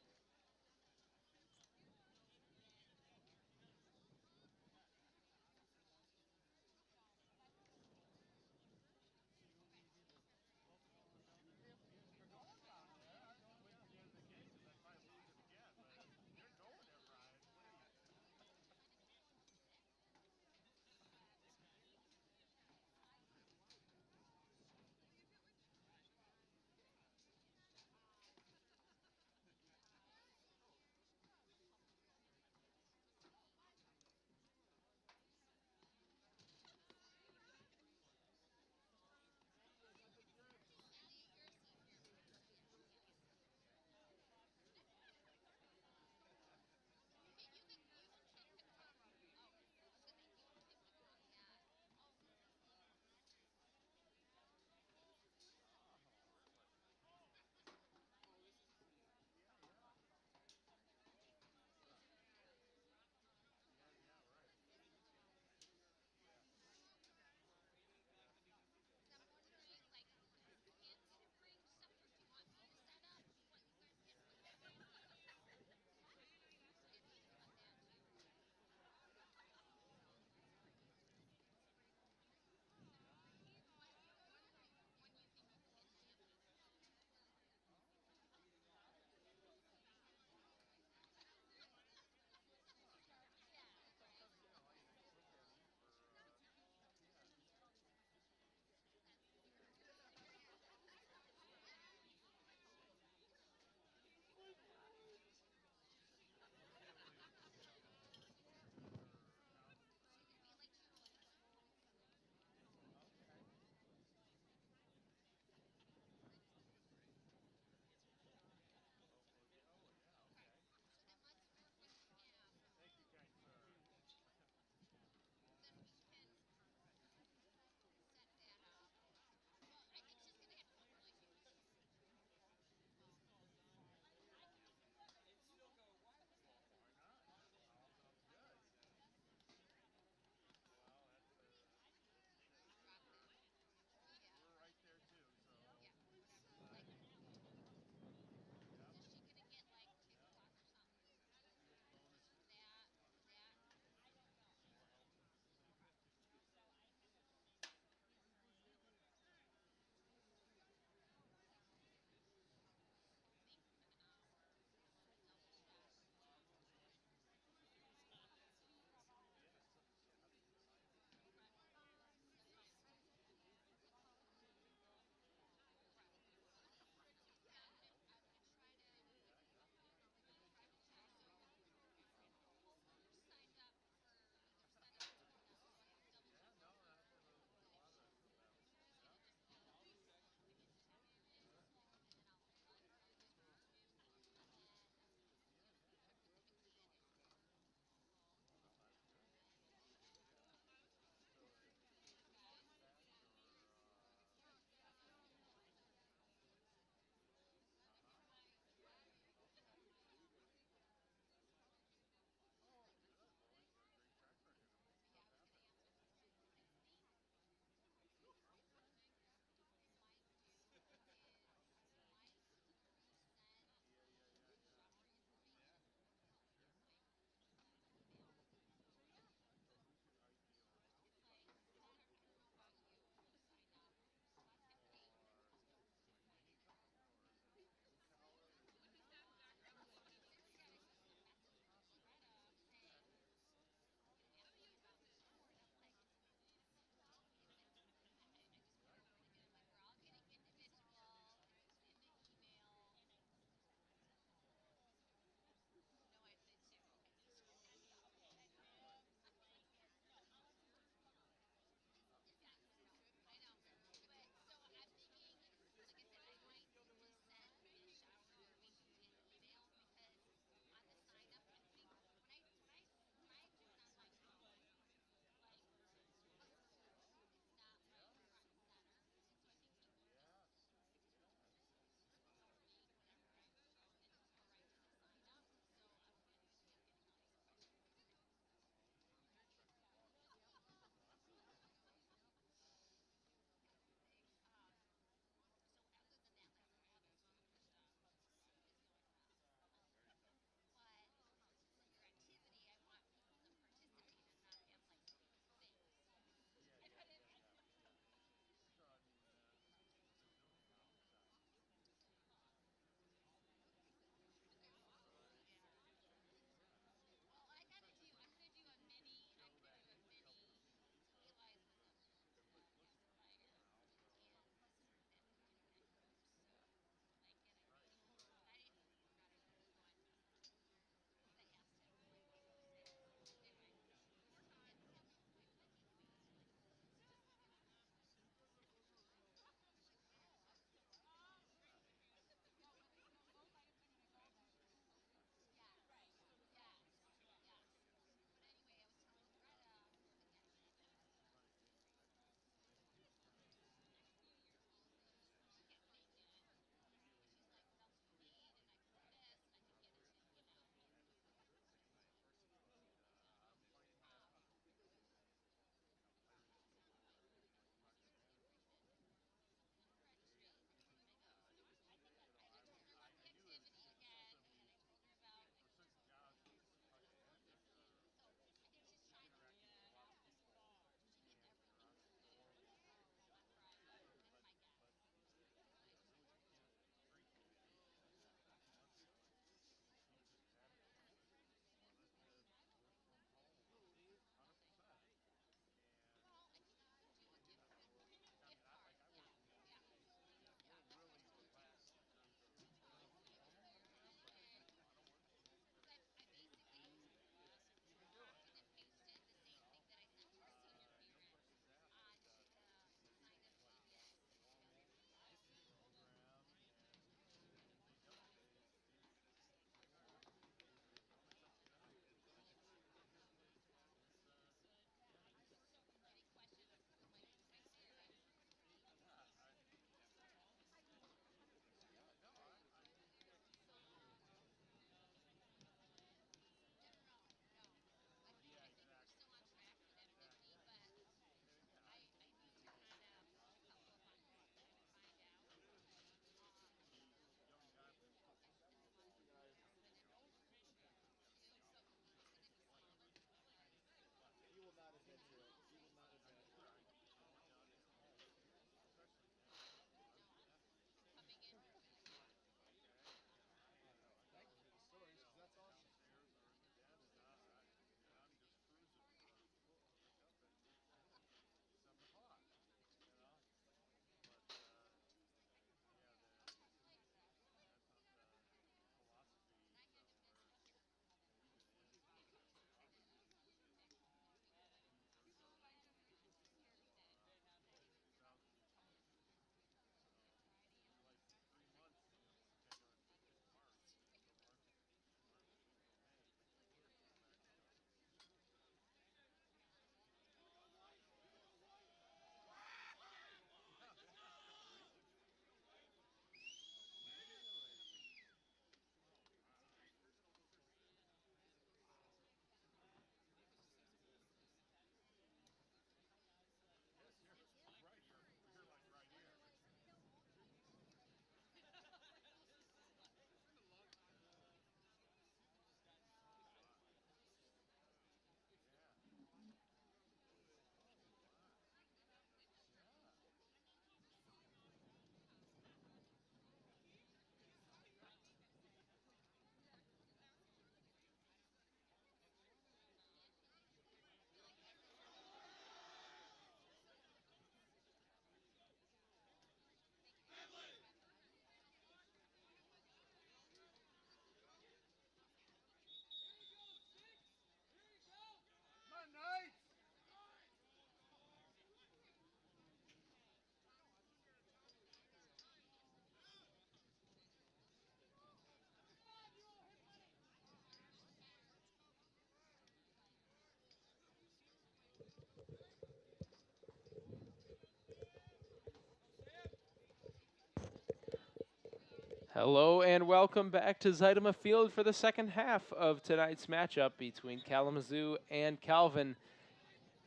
[SPEAKER 2] Hello and welcome back to Zeitema Field for the second half of tonight's matchup between Kalamazoo and Calvin.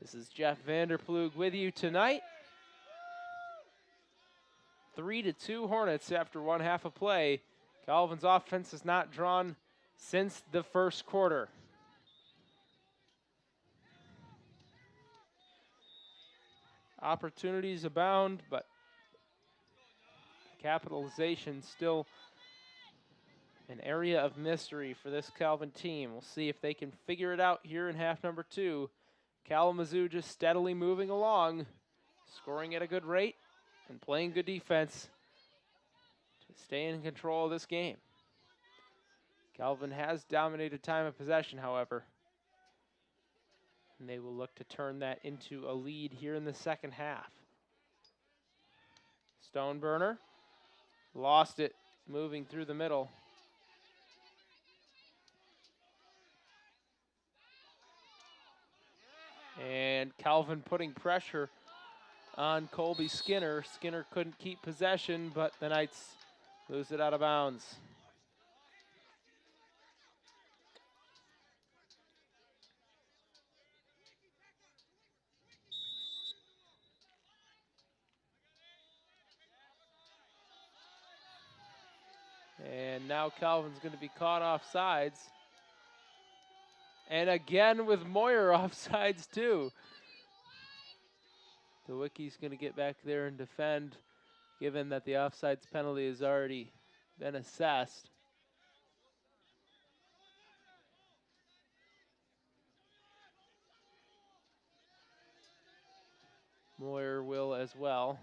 [SPEAKER 2] This is Jeff Vanderploeg with you tonight. 3-2 Hornets after one half of play. Calvin's offense has not drawn since the first quarter. Opportunities abound, but capitalization still an area of mystery for this Calvin team. We'll see if they can figure it out here in half number 2. Kalamazoo just steadily moving along, scoring at a good rate and playing good defense to stay in control of this game. Calvin has dominated time of possession, however, and they will look to turn that into a lead here in the second half. Stoneburner lost it moving through the middle. And Calvin putting pressure on Colby Skinner. Skinner couldn't keep possession, but the Knights lose it out of bounds. And now Calvin's going to be caught off sides. And again with Moyer off sides too. Dewicki's going to get back there and defend, given that the offsides penalty has already been assessed. Moyer will as well.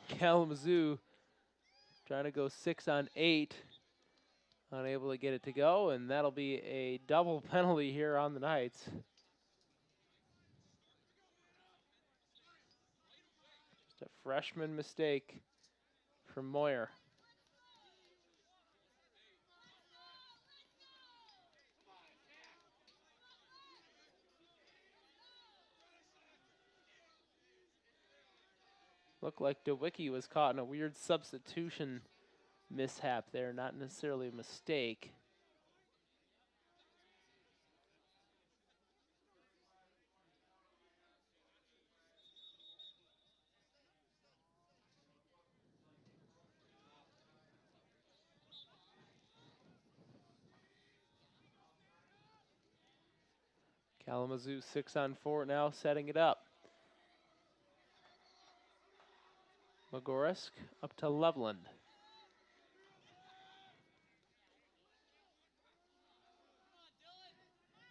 [SPEAKER 2] Kalamazoo trying to go 6 on 8. Unable to get it to go, and that'll be a double penalty here on the Knights. Just a freshman mistake from Moyer. Looked like Dewicki was caught in a weird substitution mishap there, not necessarily a mistake. Kalamazoo 6 on 4 now, setting it up. Magorisk up to Loveland.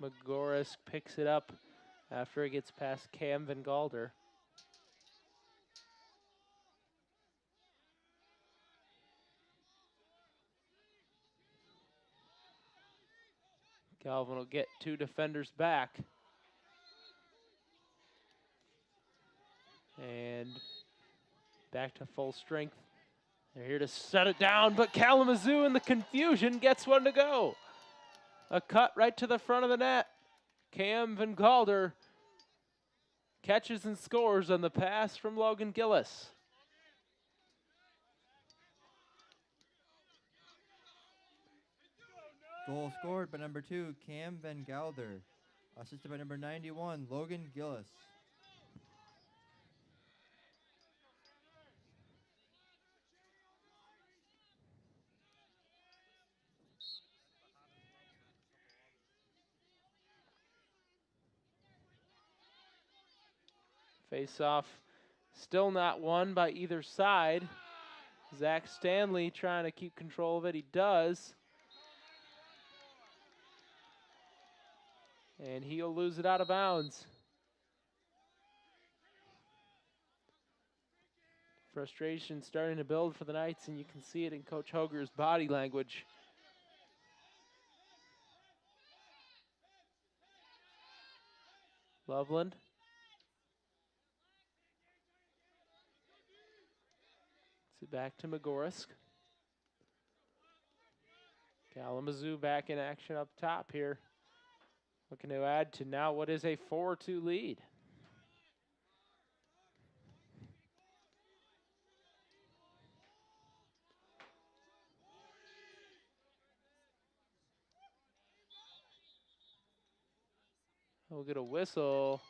[SPEAKER 2] Magorisk picks it up after it gets past Cam Van Galder. Calvin will get 2 defenders back. And back to full strength. They're here to set it down, but Kalamazoo in the confusion gets one to go. A cut right to the front of the net. Cam Van Galder catches and scores on the pass from Logan Gillis.
[SPEAKER 4] Goal scored by number 2, Cam Van Galder. Assisted by number 91, Logan Gillis.
[SPEAKER 2] Face-off still not won by either side. Zach Stanley trying to keep control of it. He does. And he'll lose it out of bounds. Frustration starting to build for the Knights, and you can see it in Coach Hoger's body language. Loveland. So back to Magorisk. Kalamazoo back in action up top here. Looking to add to now what is a 4-2 lead. We'll get a whistle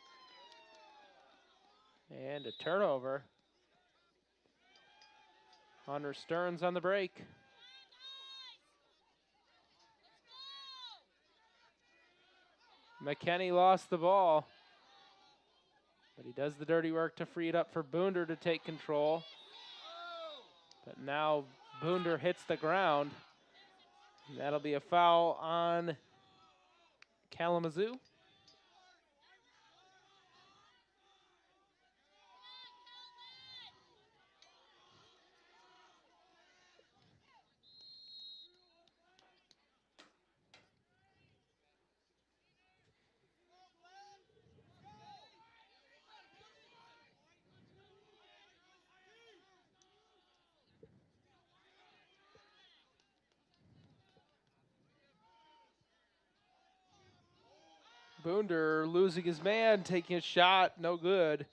[SPEAKER 2] and a turnover. Hunter Stearns on the break. McKenney lost the ball, but he does the dirty work to free it up for Boonder to take control. But now Boonder hits the ground. And that'll be a foul on Kalamazoo. Boonder losing his man, taking a shot, no good.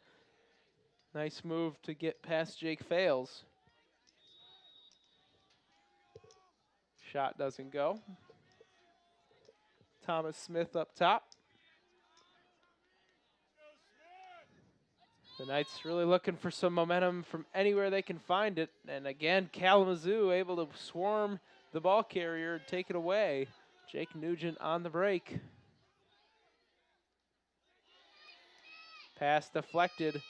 [SPEAKER 2] Nice move to get past Jake Fales. Shot doesn't go. Thomas Smith up top. The Knights really looking for some momentum from anywhere they can find it. And again, Kalamazoo able to swarm the ball carrier and take it away. Jake Nugent on the break. Pass deflected.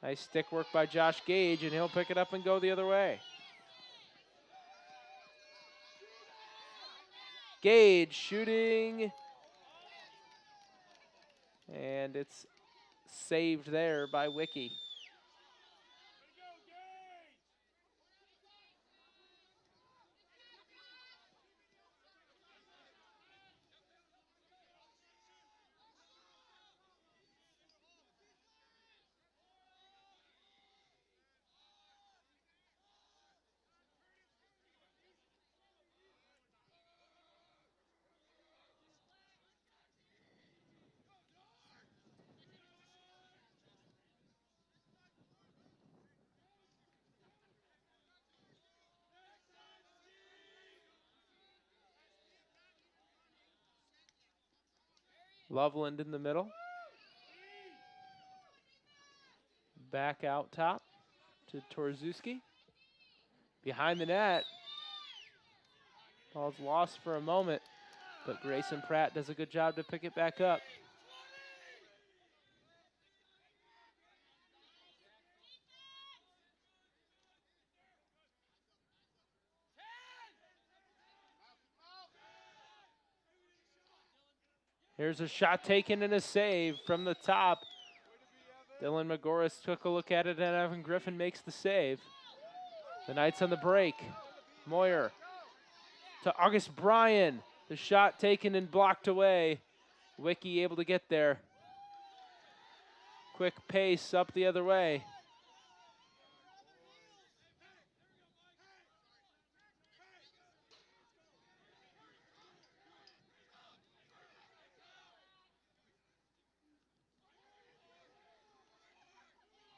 [SPEAKER 2] Nice stick work by Josh Gage, and he'll pick it up and go the other way. Gage shooting. And it's saved there by Dewicki. Loveland in the middle. Back out top to Torzuski. Behind the net. Ball's lost for a moment, but Grayson Pratt does a good job to pick it back up. Here's a shot taken and a save from the top. Dylan McGorris took a look at it, and Evan Griffin makes the save. The Knights on the break. Moyer to August Bryan. The shot taken and blocked away. Dewicki able to get there. Quick pace up the other way.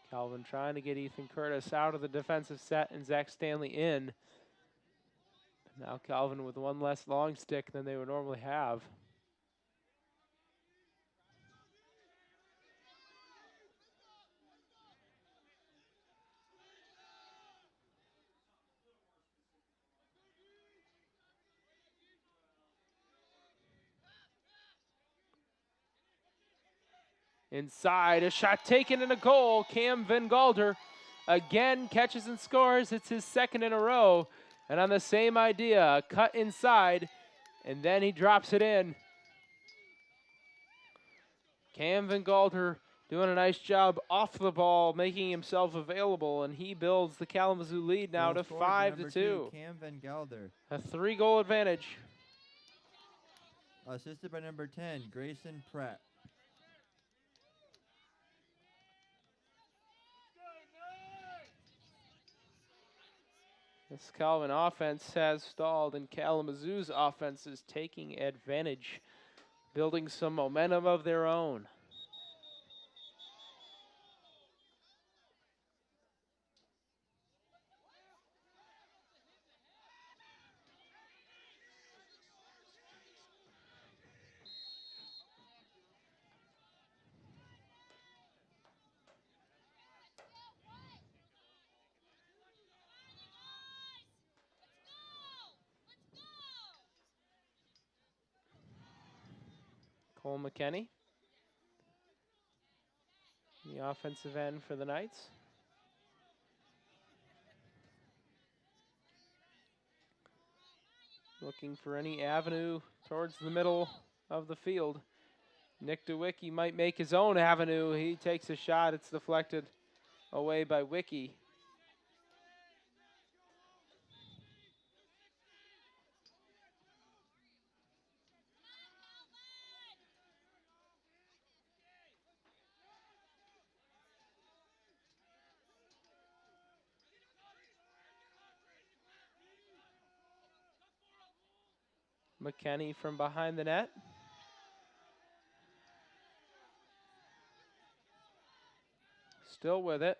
[SPEAKER 2] Calvin trying to get Ethan Curtis out of the defensive set and Zach Stanley in. Now Calvin with one less long stick than they would normally have. Inside, a shot taken and a goal. Cam Van Galder again catches and scores. It's his second in a row. And on the same idea, a cut inside, and then he drops it in. Cam Van Galder doing a nice job off the ball, making himself available, and he builds the Kalamazoo lead now to 5-2.
[SPEAKER 4] Cam Van Galder.
[SPEAKER 2] A 3-goal advantage.
[SPEAKER 4] Assisted by number 10, Grayson Pratt.
[SPEAKER 2] This Calvin offense has stalled, and Kalamazoo's offense is taking advantage, building some momentum of their own. Cole McKenney, the offensive end for the Knights. Looking for any avenue towards the middle of the field. Nick Dewicki might make his own avenue. He takes a shot. It's deflected away by Wiki. McKenney from behind the net. Still with it.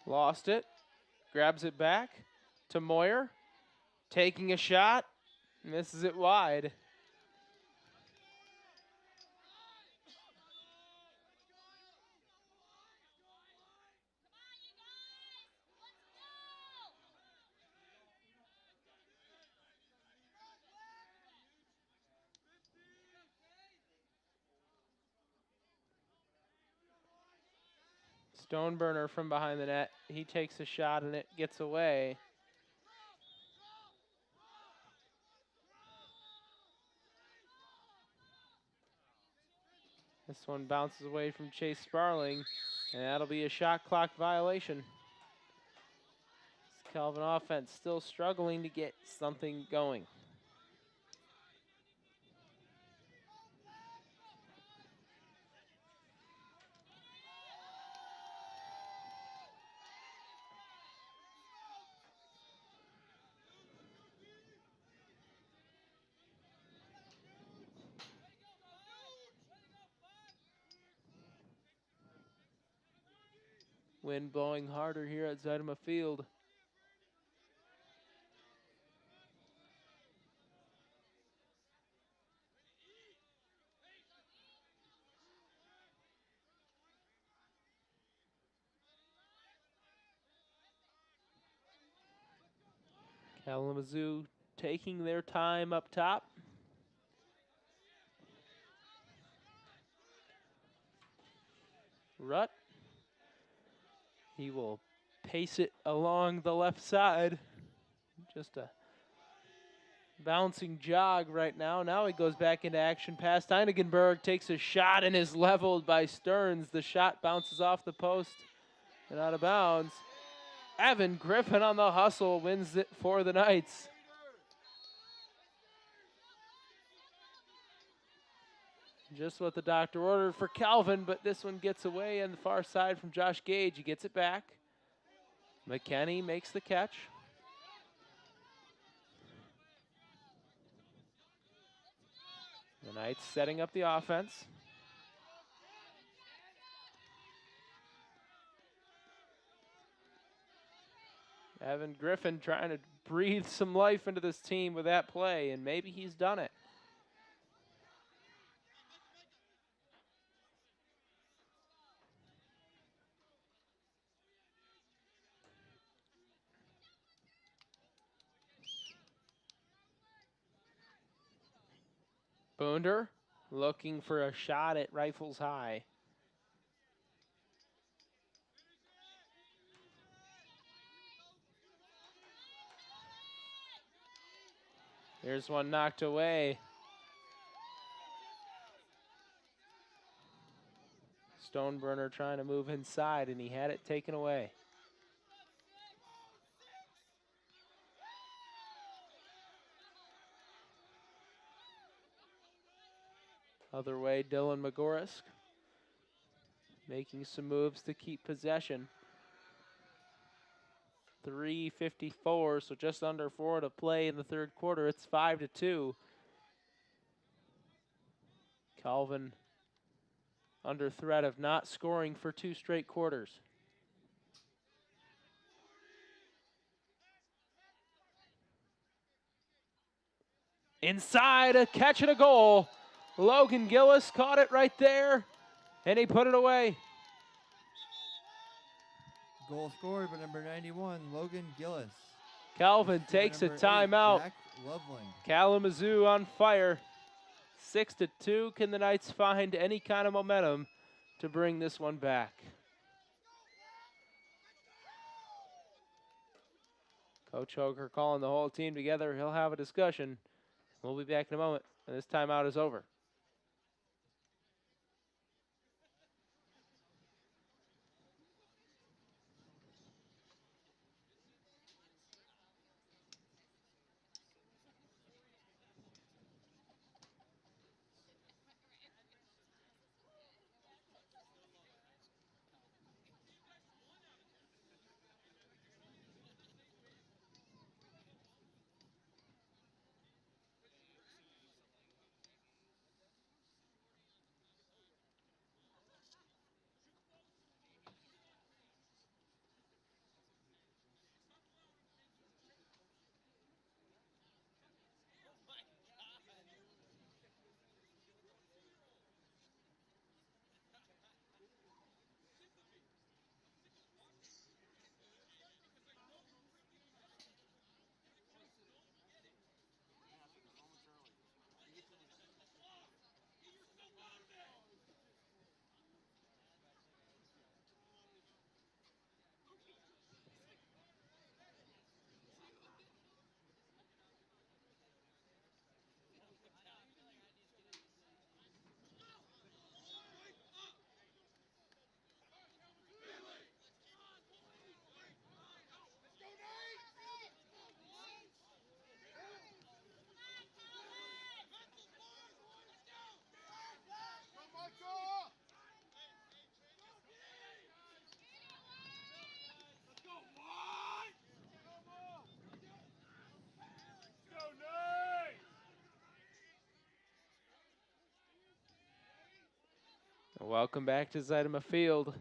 [SPEAKER 2] Lost it. Grabs it back to Moyer. Taking a shot. Misses it wide. Stoneburner from behind the net. He takes a shot and it gets away. This one bounces away from Chase Sparling, and that'll be a shot clock violation. This Calvin offense still struggling to get something going. Wind blowing harder here at Zetema Field. Kalamazoo taking their time up top. Rutt. He will pace it along the left side. Just a bouncing jog right now. Now he goes back into action past Einigenberg, takes a shot and is leveled by Stearns. The shot bounces off the post and out of bounds. Evan Griffin on the hustle wins it for the Knights. Just what the doctor ordered for Calvin, but this one gets away on the far side from Josh Gage. He gets it back. McKenney makes the catch. The Knights setting up the offense. Evan Griffin trying to breathe some life into this team with that play, and maybe he's done it. Bounder looking for a shot at rifles high. There's one knocked away. Stoneburner trying to move inside, and he had it taken away. Other way, Dylan McGorisk making some moves to keep possession. 3:54, so just under 4 to play in the third quarter. It's 5-2. Calvin under threat of not scoring for 2 straight quarters. Inside, a catch and a goal. Logan Gillis caught it right there, and he put it away.
[SPEAKER 4] Goal scored by number 91, Logan Gillis.
[SPEAKER 2] Calvin
[SPEAKER 4] Assisted by
[SPEAKER 2] takes a
[SPEAKER 4] number 8,
[SPEAKER 2] timeout.
[SPEAKER 4] Jack Loveling.
[SPEAKER 2] Kalamazoo on fire. 6-2. Can the Knights find any kind of momentum to bring this one back? Coach Hoger calling the whole team together. He'll have a discussion. We'll be back in a moment, and this timeout is over. Welcome back to Zidema Field.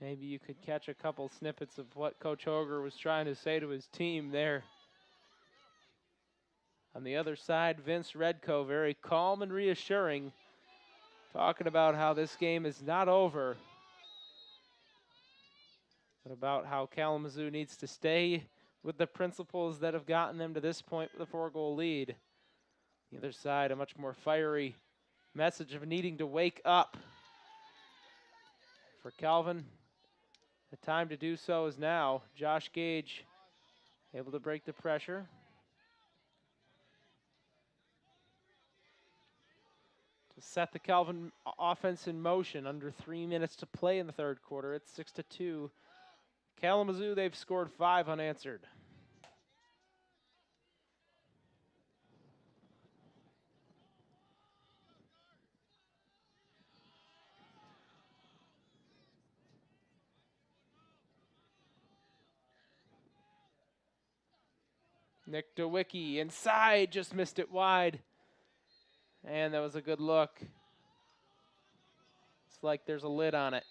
[SPEAKER 2] Maybe you could catch a couple snippets of what Coach Hoger was trying to say to his team there. On the other side, Vince Redco, very calm and reassuring, talking about how this game is not over, but about how Kalamazoo needs to stay with the principles that have gotten them to this point with a 4-goal lead. The other side, a much more fiery message of needing to wake up. For Calvin, the time to do so is now. Josh Gage able to break the pressure. To set the Calvin offense in motion. Under 3 minutes to play in the third quarter. It's 6-2. Kalamazoo, they've scored 5 unanswered. Nick Dewicki inside, just missed it wide. And that was a good look. It's like there's a lid on it.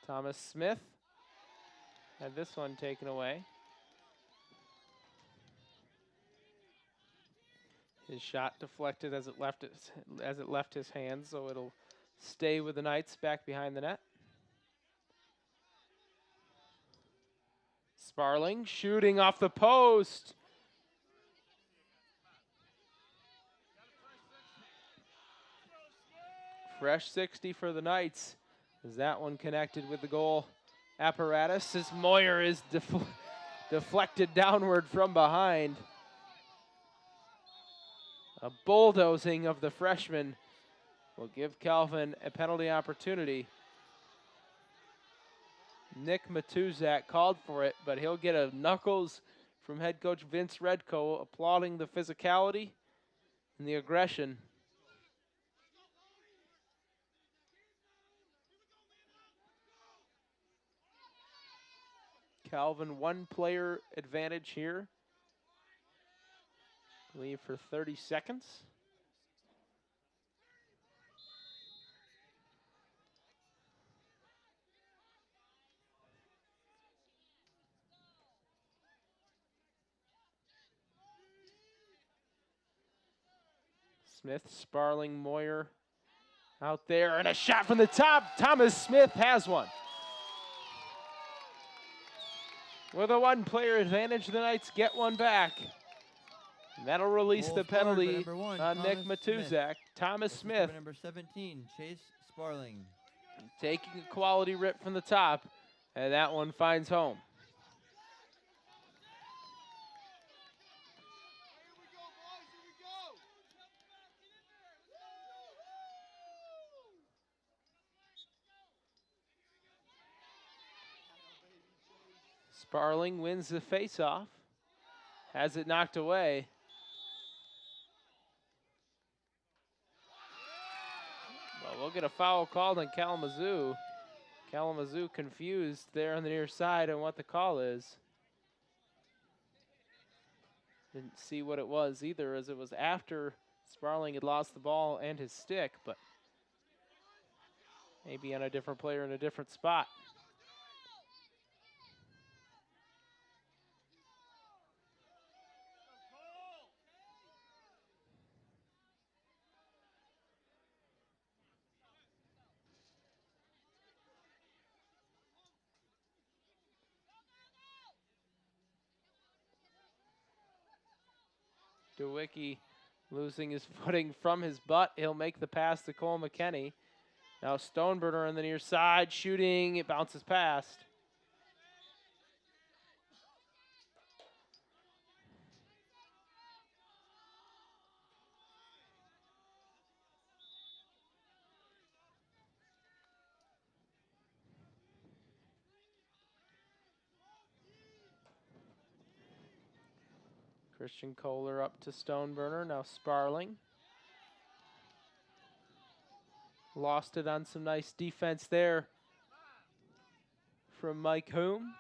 [SPEAKER 2] Thomas Smith had this one taken away. His shot deflected as it left his hands, so it'll stay with the Knights back behind the net. Sparling shooting off the post. Fresh 60 for the Knights. As that one connected with the goal apparatus as Moyer is deflected downward from behind. A bulldozing of the freshman will give Calvin a penalty opportunity. Nick Matuzak called for it, but he'll get a knuckles from head coach Vince Redco, applauding the physicality and the aggression. Calvin, 1-player advantage here. I believe for 30 seconds. Smith, Sparling, Moyer out there, and a shot from the top. Thomas Smith has one. With a one-player advantage, the Knights get one back. And that'll release
[SPEAKER 4] Goal
[SPEAKER 2] the
[SPEAKER 4] scored by
[SPEAKER 2] penalty
[SPEAKER 4] number 1,
[SPEAKER 2] on Nick
[SPEAKER 4] Thomas Smith.
[SPEAKER 2] Matuzak. Thomas
[SPEAKER 4] Assisted
[SPEAKER 2] Smith
[SPEAKER 4] by number 17, Chase Sparling.
[SPEAKER 2] taking a quality rip from the top, and that one finds home. Sparling wins the faceoff, has it knocked away. Well, we'll get a foul called on Kalamazoo. Kalamazoo confused there on the near side on what the call is. Didn't see what it was either, as it was after Sparling had lost the ball and his stick, but maybe on a different player in a different spot. Dewicki losing his footing from his butt. He'll make the pass to Cole McKenney. Now Stoneburner on the near side, shooting. It bounces past. Christian Kohler up to Stoneburner. Now Sparling. Lost it on some nice defense there from Mike Hume.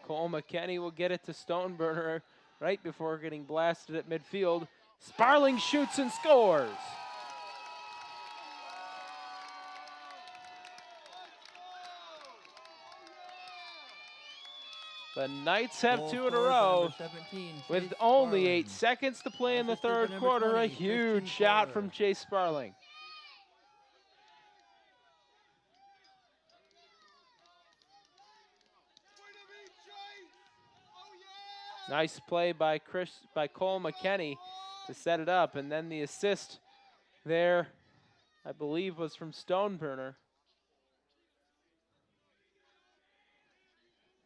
[SPEAKER 2] Cole McKenney will get it to Stoneburner right before getting blasted at midfield. Sparling shoots and scores. The Knights have
[SPEAKER 4] Goal
[SPEAKER 2] two in a
[SPEAKER 4] scored by
[SPEAKER 2] row.
[SPEAKER 4] number 17,
[SPEAKER 2] With
[SPEAKER 4] Chase
[SPEAKER 2] only
[SPEAKER 4] Sparling.
[SPEAKER 2] 8 seconds to play in the
[SPEAKER 4] Assisted by
[SPEAKER 2] third
[SPEAKER 4] number
[SPEAKER 2] quarter, a
[SPEAKER 4] 20,
[SPEAKER 2] huge
[SPEAKER 4] Christian
[SPEAKER 2] shot
[SPEAKER 4] Kohler.
[SPEAKER 2] from Chase Sparling. Nice play by Cole McKenney to set it up, and then the assist there, I believe, was from Stoneburner.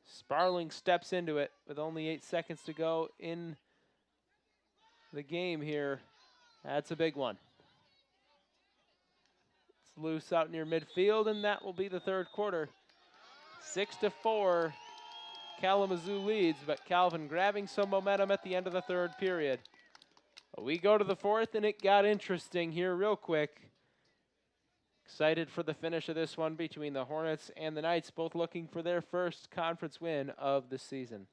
[SPEAKER 2] Sparling steps into it with only 8 seconds to go in the game here. That's a big one. It's loose out near midfield, and that will be the third quarter. 6-4, Kalamazoo leads, but Calvin grabbing some momentum at the end of the third period. But we go to the fourth, and it got interesting here real quick. Excited for the finish of this one between the Hornets and the Knights, both looking for their first conference win of the season.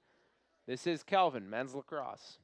[SPEAKER 2] This is Calvin Men's Lacrosse.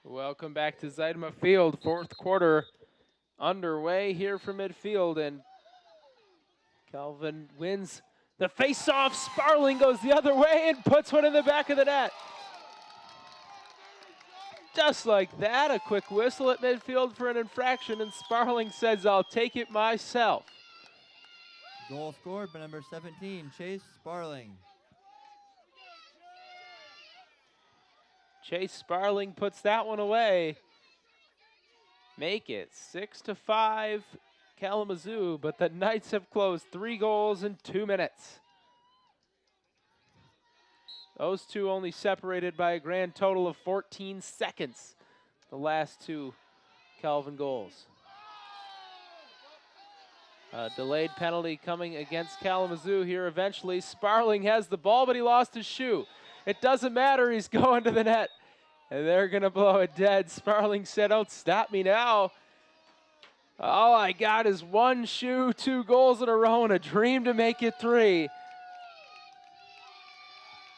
[SPEAKER 2] Welcome back to Zeidema Field. Fourth quarter underway here from midfield, and Calvin wins the face-off. Sparling goes the other way and puts one in the back of the net. Just like that, a quick whistle at midfield for an infraction, and Sparling says, "I'll take it myself."
[SPEAKER 4] Goal scored by number 17, Chase Sparling.
[SPEAKER 2] Chase Sparling puts that one away. Make it 6-5 Kalamazoo, but the Knights have closed 3 goals in 2 minutes. Those two only separated by a grand total of 14 seconds, the last 2 Calvin goals. A delayed penalty coming against Kalamazoo here eventually. Sparling has the ball, but he lost his shoe. It doesn't matter, he's going to the net. And they're going to blow it dead. Sparling said, "Don't stop me now. All I got is 1 shoe, 2 goals in a row, and a dream to make it 3.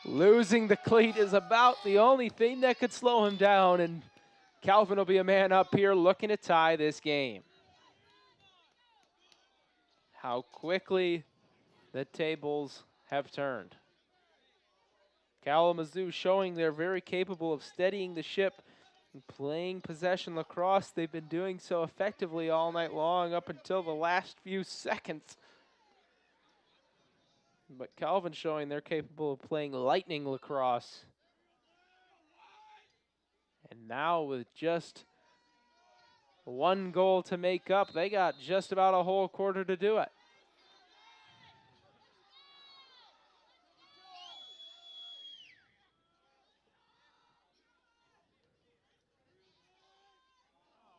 [SPEAKER 2] Losing the cleat is about the only thing that could slow him down, and Calvin will be a man up here looking to tie this game. How quickly the tables have turned. Kalamazoo showing they're very capable of steadying the ship and playing possession lacrosse. They've been doing so effectively all night long up until the last few seconds. But Calvin showing they're capable of playing lightning lacrosse. And now with just 1 goal to make up, they got just about a whole quarter to do it.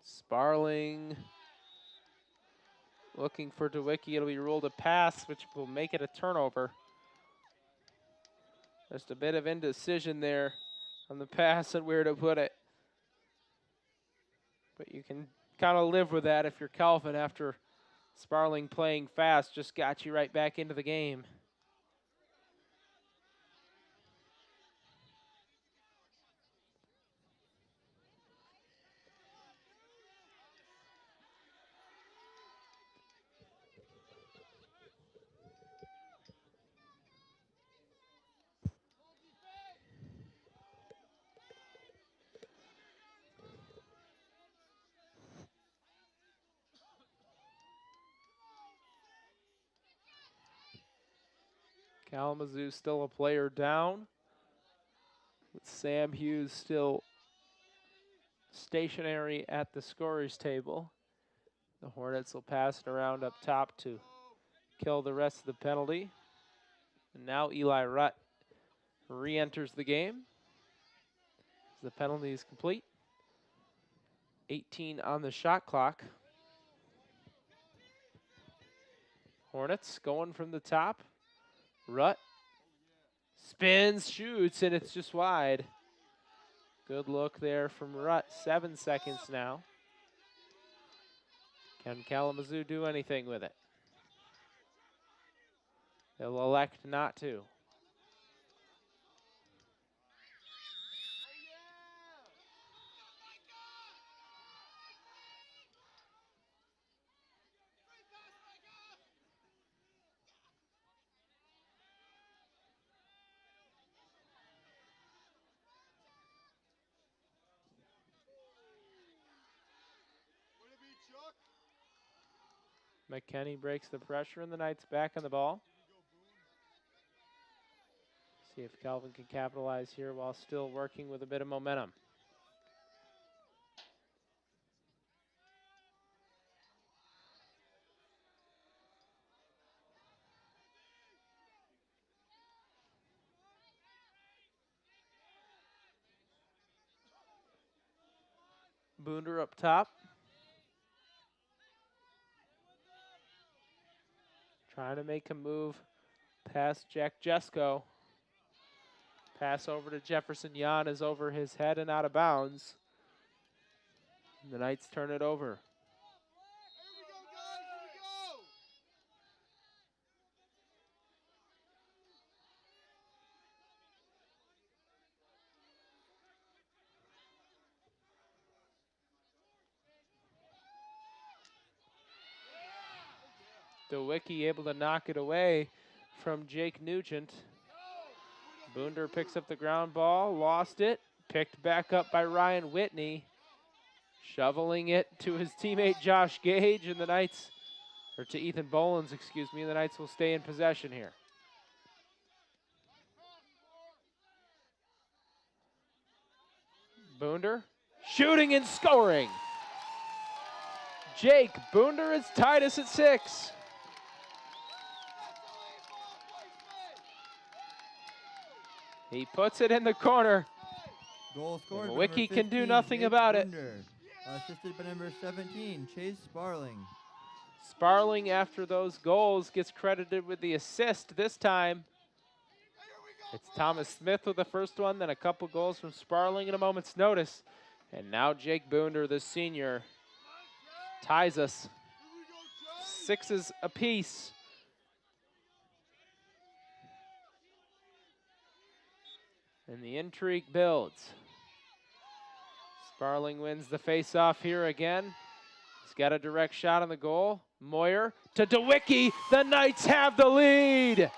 [SPEAKER 2] Sparling looking for Dewicki. It'll be ruled a pass, which will make it a turnover. Just a bit of indecision there on the pass and where to put it. But you can kind of live with that if you're Calvin after Sparling playing fast just got you right back into the game. Kalamazoo still a player down, with Sam Hughes still stationary at the scorer's table. The Hornets will pass it around up top to kill the rest of the penalty. And now Eli Rutt re-enters the game. The penalty is complete. 18 on the shot clock. Hornets going from the top. Rutt spins, shoots, and it's just wide. Good look there from Rutt. 7 seconds now. Can Kalamazoo do anything with it? They'll elect not to. McKenney breaks the pressure, and the Knights back on the ball. See if Calvin can capitalize here while still working with a bit of momentum. Boonder up top. Trying to make a move past Jack Jesko. Pass over to Jefferson Yan is over his head and out of bounds. The Knights turn it over. Dewicki able to knock it away from Jake Nugent. Boonder picks up the ground ball, lost it, Picked back up by Ryan Whitney. Shoveling it to his teammate Josh Gage, and the Knights, or to Ethan Bolins, excuse me, and the Knights will stay in possession here. Boonder, shooting and scoring. Jake Boonder has tied us at 6. He puts it in the corner.
[SPEAKER 4] Goal scored by
[SPEAKER 2] Dewicki
[SPEAKER 4] number
[SPEAKER 2] can do
[SPEAKER 4] 15,
[SPEAKER 2] nothing
[SPEAKER 4] Jake
[SPEAKER 2] about it.
[SPEAKER 4] Bunder. Assisted by number 17, Chase Sparling.
[SPEAKER 2] Sparling, after those goals, gets credited with the assist this time. It's Thomas Smith with the first one, then a couple goals from Sparling at a moment's notice. And now Jake Boonder, the senior, ties us 6s apiece. And the intrigue builds. Sparling wins the face-off here again. He's got a direct shot on the goal. Moyer to Dewicki. The Knights have the lead.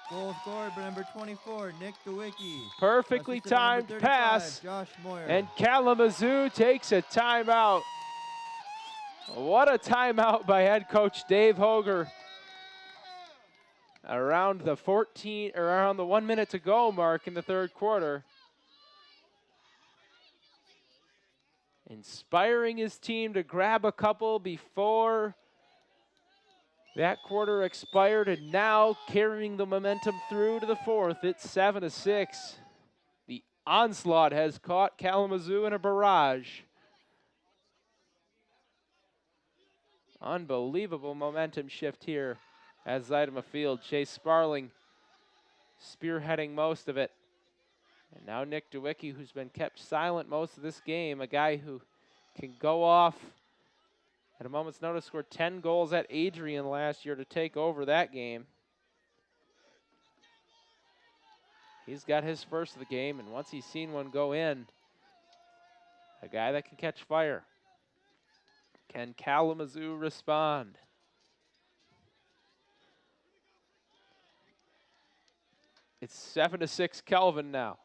[SPEAKER 4] Goal scored by number 24, Nick Dewicki.
[SPEAKER 2] Perfectly
[SPEAKER 4] Assisted by number
[SPEAKER 2] timed
[SPEAKER 4] 35,
[SPEAKER 2] pass.
[SPEAKER 4] Josh Moyer.
[SPEAKER 2] And Kalamazoo takes a timeout. What a timeout by head coach Dave Hoger. Around the 1 minute to go mark in the third quarter. Inspiring his team to grab a couple before that quarter expired, and now carrying the momentum through to the fourth. It's 7-6. The onslaught has caught Kalamazoo in a barrage. Unbelievable momentum shift here at Zeidema Field. Chase Sparling spearheading most of it. And now Nick Dewicki, who's been kept silent most of this game, a guy who can go off at a moment's notice, scored 10 goals at Adrian last year to take over that game. He's got his first of the game, and once he's seen one go in, a guy that can catch fire. Can Kalamazoo respond? It's 7-6 Kelvin now.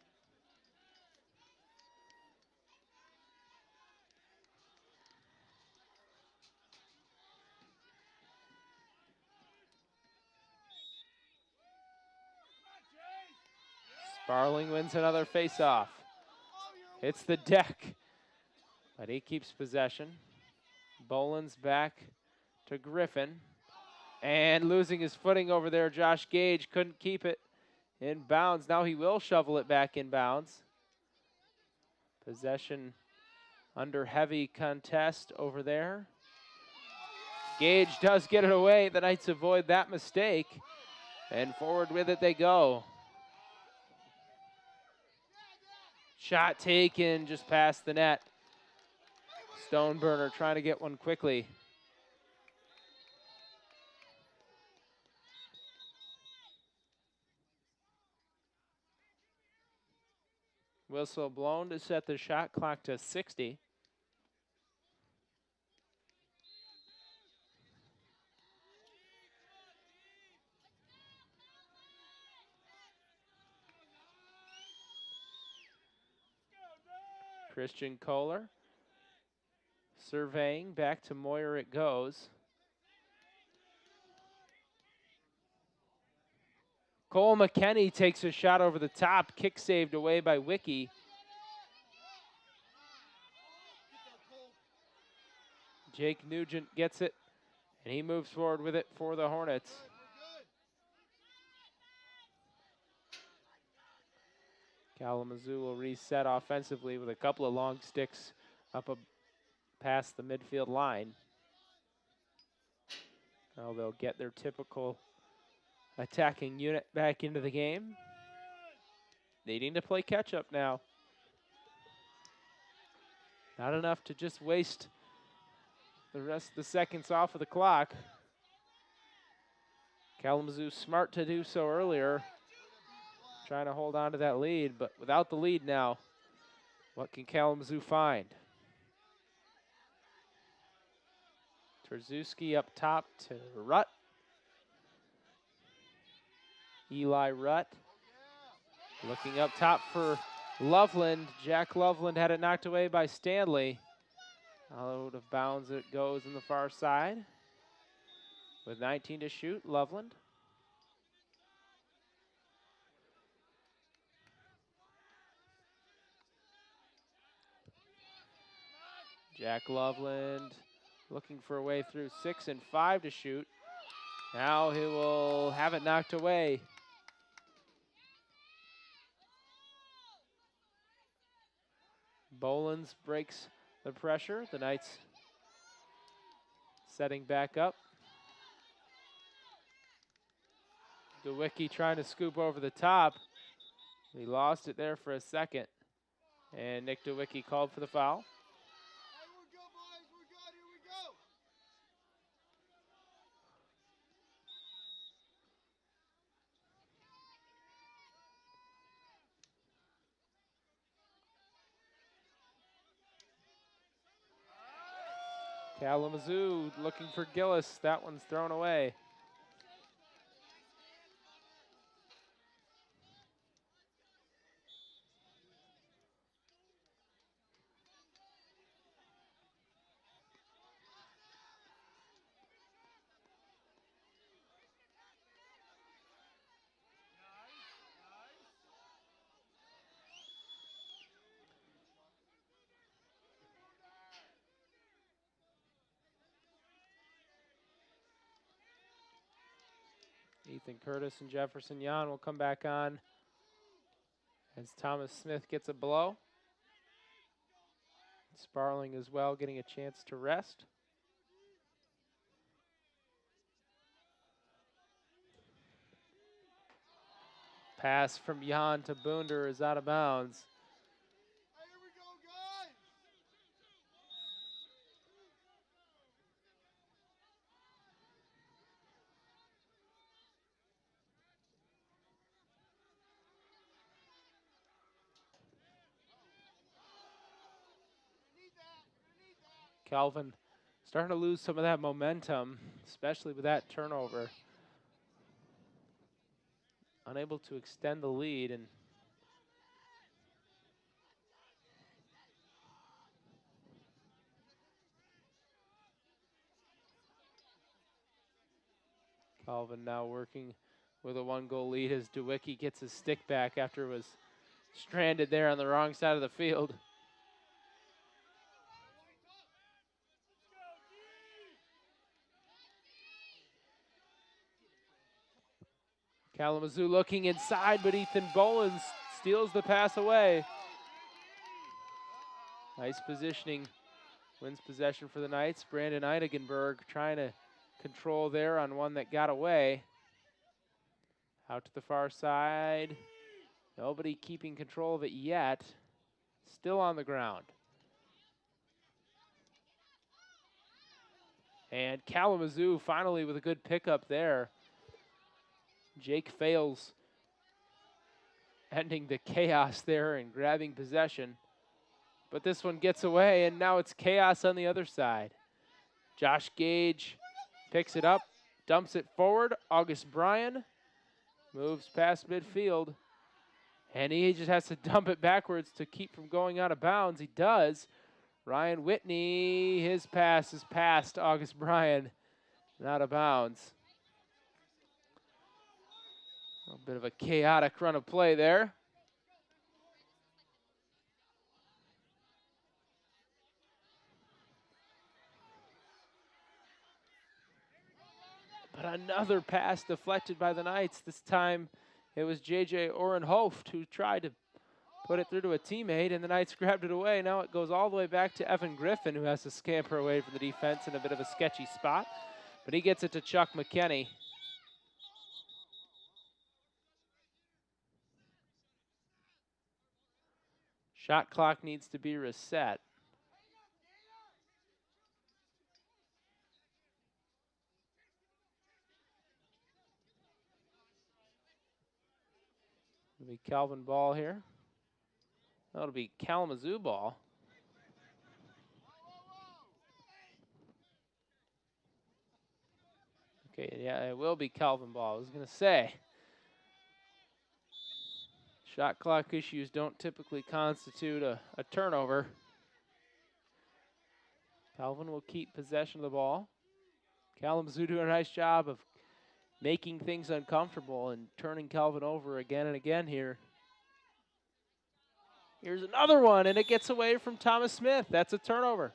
[SPEAKER 2] Sparling wins another face-off. Hits the deck, but he keeps possession. Boland's back to Griffin. And losing his footing over there, Josh Gage couldn't keep it in bounds. Now he will shovel it back in bounds. Possession under heavy contest over there. Gage does get it away. The Knights avoid that mistake. And forward with it they go. Shot taken just past the net. Stoneburner trying to get one quickly. Whistle blown to set the shot clock to 60. Christian Kohler surveying, back to Moyer it goes. Cole McKenney takes a shot over the top, kick saved away by Wiki. Jake Nugent gets it, and he moves forward with it for the Hornets. Kalamazoo will reset offensively with a couple of long sticks up past the midfield line. Now they'll get their typical attacking unit back into the game. Needing to play catch up now. Not enough to just waste the rest of the seconds off of the clock. Kalamazoo smart to do so earlier. Trying to hold on to that lead, but without the lead now, what can Kalamazoo find? Trzewski up top to Rutt. Eli Rutt. Looking up top for Loveland. Jack Loveland had it knocked away by Stanley. Out of bounds it goes on the far side. With 19 to shoot, Loveland. Jack Loveland looking for a way through 6 and 5 to shoot. Now he will have it knocked away. Bolins breaks the pressure. The Knights setting back up. Dewicki trying to scoop over the top. He lost it there for a second. And Nick Dewicki called for the foul. Kalamazoo looking for Gillis. That one's thrown away. Ethan Curtis and Jefferson Yan will come back on as Thomas Smith gets a blow. Sparling as well, getting a chance to rest. Pass from Yan to Boonder is out of bounds. Calvin starting to lose some of that momentum, especially with that turnover. Unable to extend the lead, and Calvin now working with a 1-goal lead as Dewicki gets his stick back after it was stranded there on the wrong side of the field. Kalamazoo looking inside, but Ethan Bolins steals the pass away. Nice positioning, wins possession for the Knights. Brandon Einigenberg trying to control there on one that got away. Out to the far side. Nobody keeping control of it yet. Still on the ground. And Kalamazoo finally with a good pickup there. Jake Fales ending the chaos there and grabbing possession. But this one gets away, and now it's chaos on the other side. Josh Gage picks it up, dumps it forward. August Bryan moves past midfield, and he just has to dump it backwards to keep from going out of bounds. He does. Ryan Whitney, his pass is past August Bryan and out of bounds. A bit of a chaotic run of play there. But another pass deflected by the Knights. This time it was J.J. Orenhoft who tried to put it through to a teammate, and the Knights grabbed it away. Now it goes all the way back to Evan Griffin, who has to scamper away from the defense in a bit of a sketchy spot. But he gets it to Chuck McKenney. Shot clock needs to be reset. It'll be Calvin ball here. That'll be Kalamazoo ball. Okay, yeah, it will be Calvin ball. I was going to say, Shot clock issues don't typically constitute a turnover. Calvin will keep possession of the ball. Kalamazoo doing a nice job of making things uncomfortable and turning Calvin over again and again here. Here's another one, and it gets away from Thomas Smith. That's a turnover.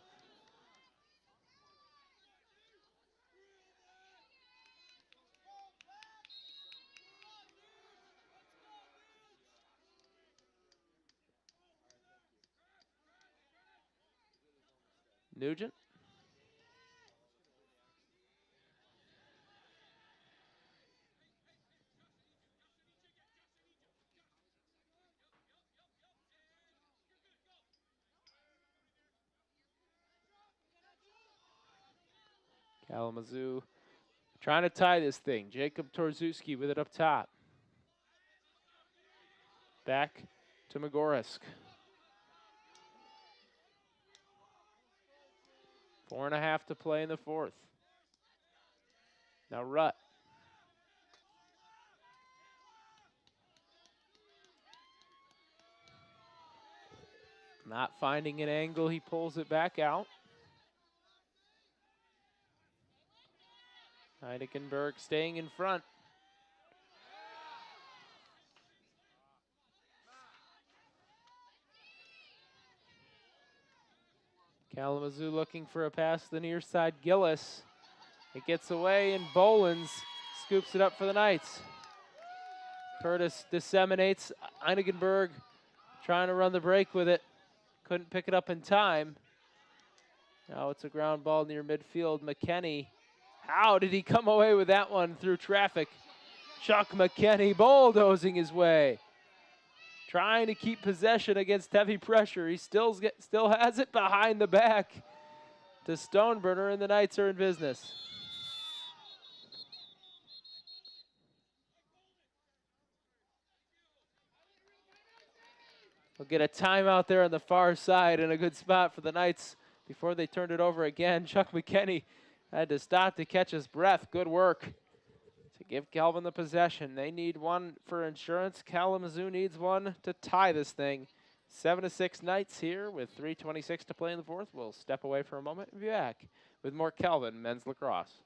[SPEAKER 2] Nugent. Kalamazoo trying to tie this thing. Jacob Torzuski with it up top. Back to Magorisk. 4.5 to play in the fourth. Now Rutt. Not finding an angle, he pulls it back out. Heinekenberg staying in front. Kalamazoo looking for a pass to the near side. Gillis. It gets away, and Bolins scoops it up for the Knights. Curtis disseminates. Einigenberg trying to run the break with it. Couldn't pick it up in time. Now it's a ground ball near midfield. McKenney. How did he come away with that one through traffic? Chuck McKenney bulldozing his way. Trying to keep possession against heavy pressure. He still has it behind the back to Stoneburner, and the Knights are in business. We'll get a timeout there on the far side and a good spot for the Knights before they turned it over again. Chuck McKenney had to stop to catch his breath. Good work to give Calvin the possession. They need one for insurance. Kalamazoo needs one to tie this thing. 7-6 Knights here with 3:26 to play in the fourth. We'll step away for a moment and be back with more Calvin men's lacrosse.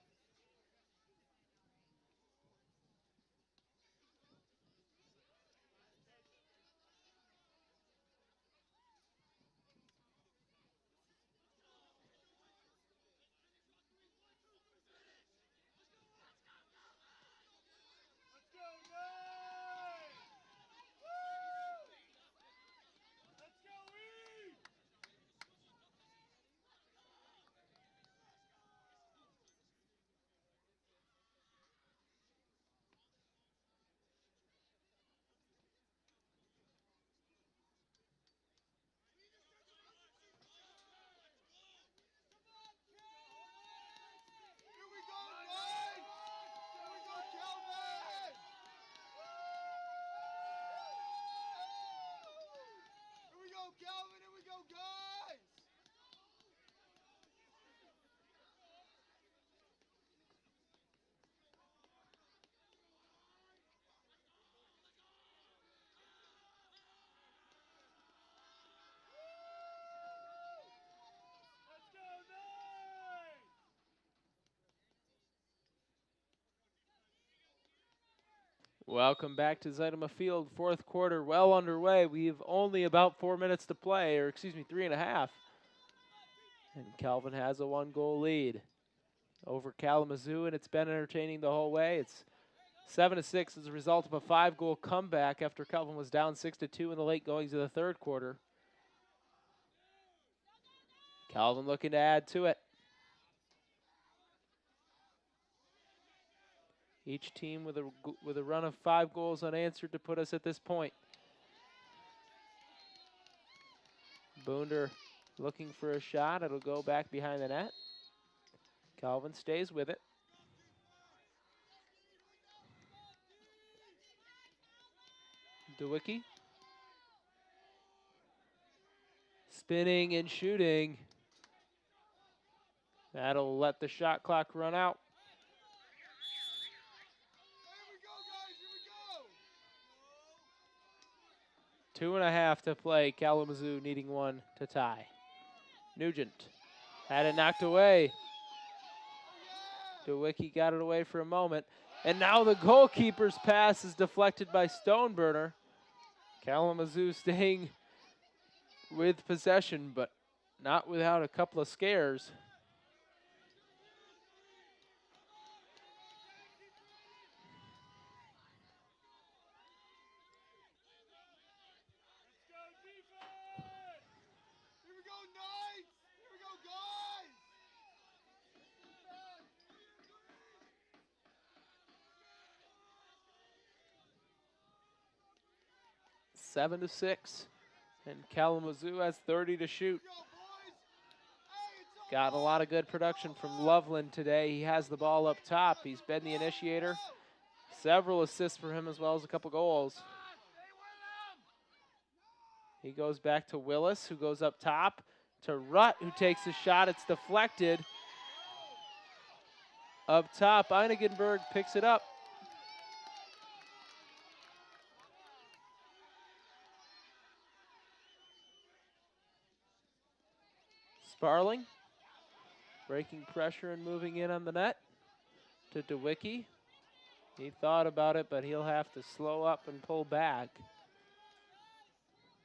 [SPEAKER 2] Welcome back to Zeitema Field. Fourth quarter well underway. We've only about 4 minutes to play, or excuse me, 3.5. And Calvin has a 1-goal lead over Kalamazoo, and it's been entertaining the whole way. It's 7-6 as a result of a 5-goal comeback after Calvin was down 6-2 in the late goings of the third quarter. Calvin looking to add to it. Each team with a run of 5 goals unanswered to put us at this point. Boonder looking for a shot. It'll go back behind the net. Calvin stays with it. Dewicki. Spinning and shooting. That'll let the shot clock run out. 2.5 to play. Kalamazoo needing one to tie. Nugent had it knocked away. Dewicki got it away for a moment. And now the goalkeeper's pass is deflected by Stoneburner. Kalamazoo staying with possession, but not without a couple of scares. Seven to 6, and Kalamazoo has 30 to shoot. Got a lot of good production from Loveland today. He has the ball up top. He's been the initiator. Several assists for him as well as a couple goals. He goes back to Willis, who goes up top, to Rutt, who takes a shot. It's deflected. Up top, Einigenberg picks it up. Sparling, breaking pressure and moving in on the net to Dewicki. He thought about it, but he'll have to slow up and pull back.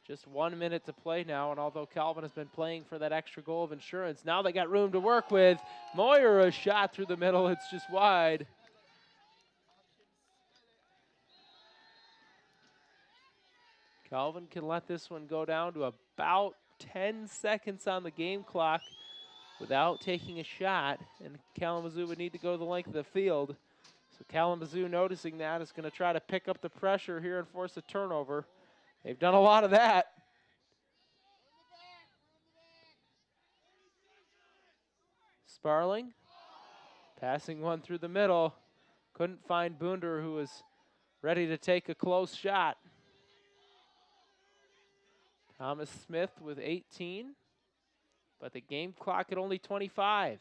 [SPEAKER 2] Just 1 minute to play now, and although Calvin has been playing for that extra goal of insurance, now they got room to work with. Moyer, a shot through the middle, it's just wide. Calvin can let this one go down to about 10 seconds on the game clock without taking a shot, and Kalamazoo would need to go the length of the field. So Kalamazoo, noticing that, is going to try to pick up the pressure here and force a turnover. They've done a lot of that. Sparling, passing one through the middle. Couldn't find Boonder, who was ready to take a close shot. Thomas Smith with 18, but the game clock at only 25.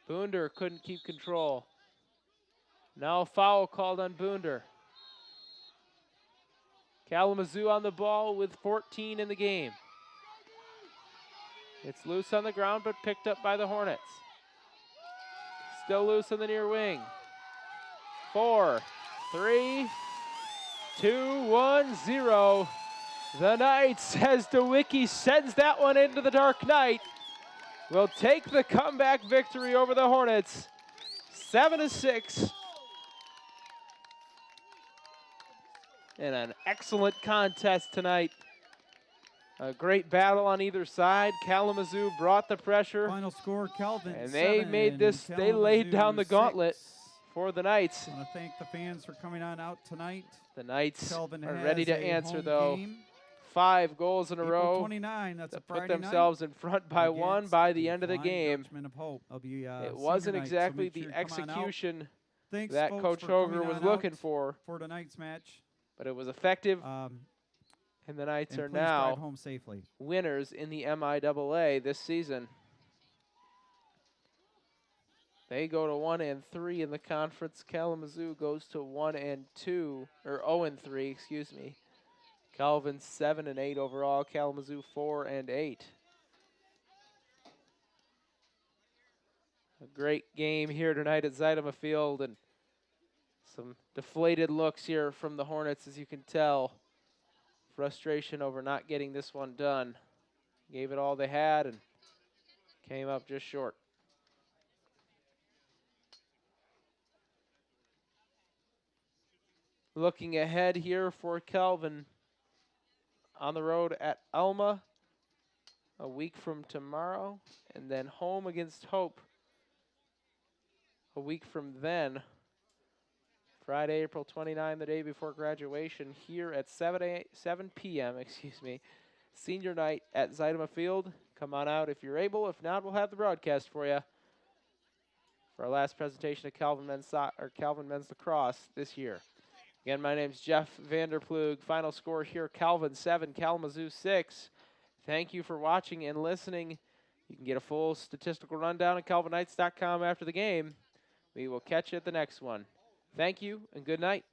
[SPEAKER 2] Boonder couldn't keep control. Now a foul called on Boonder. Kalamazoo on the ball with 14 in the game. It's loose on the ground, but picked up by the Hornets. Still loose on the near wing. 4, 3, 2, 1, 0. The Knights, as Dewicki sends that one into the dark night, will take the comeback victory over the Hornets. 7-6. And an excellent contest tonight. A great battle on either side. Kalamazoo brought the pressure.
[SPEAKER 1] Final score, Calvin.
[SPEAKER 2] And they
[SPEAKER 1] 7,
[SPEAKER 2] made this, they laid down the
[SPEAKER 1] 6.
[SPEAKER 2] gauntlet for the Knights.
[SPEAKER 1] I want to thank the fans for coming on out tonight.
[SPEAKER 2] The Knights
[SPEAKER 1] Calvin
[SPEAKER 2] are
[SPEAKER 1] has
[SPEAKER 2] ready to
[SPEAKER 1] a
[SPEAKER 2] answer,
[SPEAKER 1] home
[SPEAKER 2] though.
[SPEAKER 1] game.
[SPEAKER 2] 5 goals in a
[SPEAKER 1] April
[SPEAKER 2] row
[SPEAKER 1] 29, that's
[SPEAKER 2] to
[SPEAKER 1] a
[SPEAKER 2] put
[SPEAKER 1] Friday
[SPEAKER 2] themselves in front by
[SPEAKER 1] night
[SPEAKER 2] 1
[SPEAKER 1] against
[SPEAKER 2] by the end of the
[SPEAKER 1] Flying
[SPEAKER 2] game.
[SPEAKER 1] Dutchman of Hope. It'll be,
[SPEAKER 2] It
[SPEAKER 1] senior
[SPEAKER 2] wasn't
[SPEAKER 1] night, so
[SPEAKER 2] exactly
[SPEAKER 1] make
[SPEAKER 2] the
[SPEAKER 1] sure you come on out.
[SPEAKER 2] execution
[SPEAKER 1] Thanks,
[SPEAKER 2] that
[SPEAKER 1] folks,
[SPEAKER 2] Coach
[SPEAKER 1] for coming
[SPEAKER 2] Hoger was
[SPEAKER 1] on
[SPEAKER 2] looking
[SPEAKER 1] out
[SPEAKER 2] for,
[SPEAKER 1] tonight's match.
[SPEAKER 2] but it was effective, and the Knights
[SPEAKER 1] And
[SPEAKER 2] are
[SPEAKER 1] please drive
[SPEAKER 2] now
[SPEAKER 1] home safely.
[SPEAKER 2] winners in the MIAA this season. They go to 1-3 in the conference. Kalamazoo goes to 1-2, or 0-3, excuse me. Calvin 7-8 overall. Kalamazoo 4-8. A great game here tonight at Zeidema Field, and some deflated looks here from the Hornets, as you can tell. Frustration over not getting this one done. Gave it all they had and came up just short. Looking ahead here for Calvin, on the road at Alma a week from tomorrow, and then home against Hope a week from then. Friday, April 29, the day before graduation, here at 7 p.m., senior night at Zeidema Field. Come on out if you're able. If not, we'll have the broadcast for you for our last presentation of Calvin Men's Lacrosse this year. Again, my name's Jeff Vanderplug. Final score here, Calvin 7, Kalamazoo 6. Thank you for watching and listening. You can get a full statistical rundown at calvinknights.com after the game. We will catch you at the next one. Thank you and good night.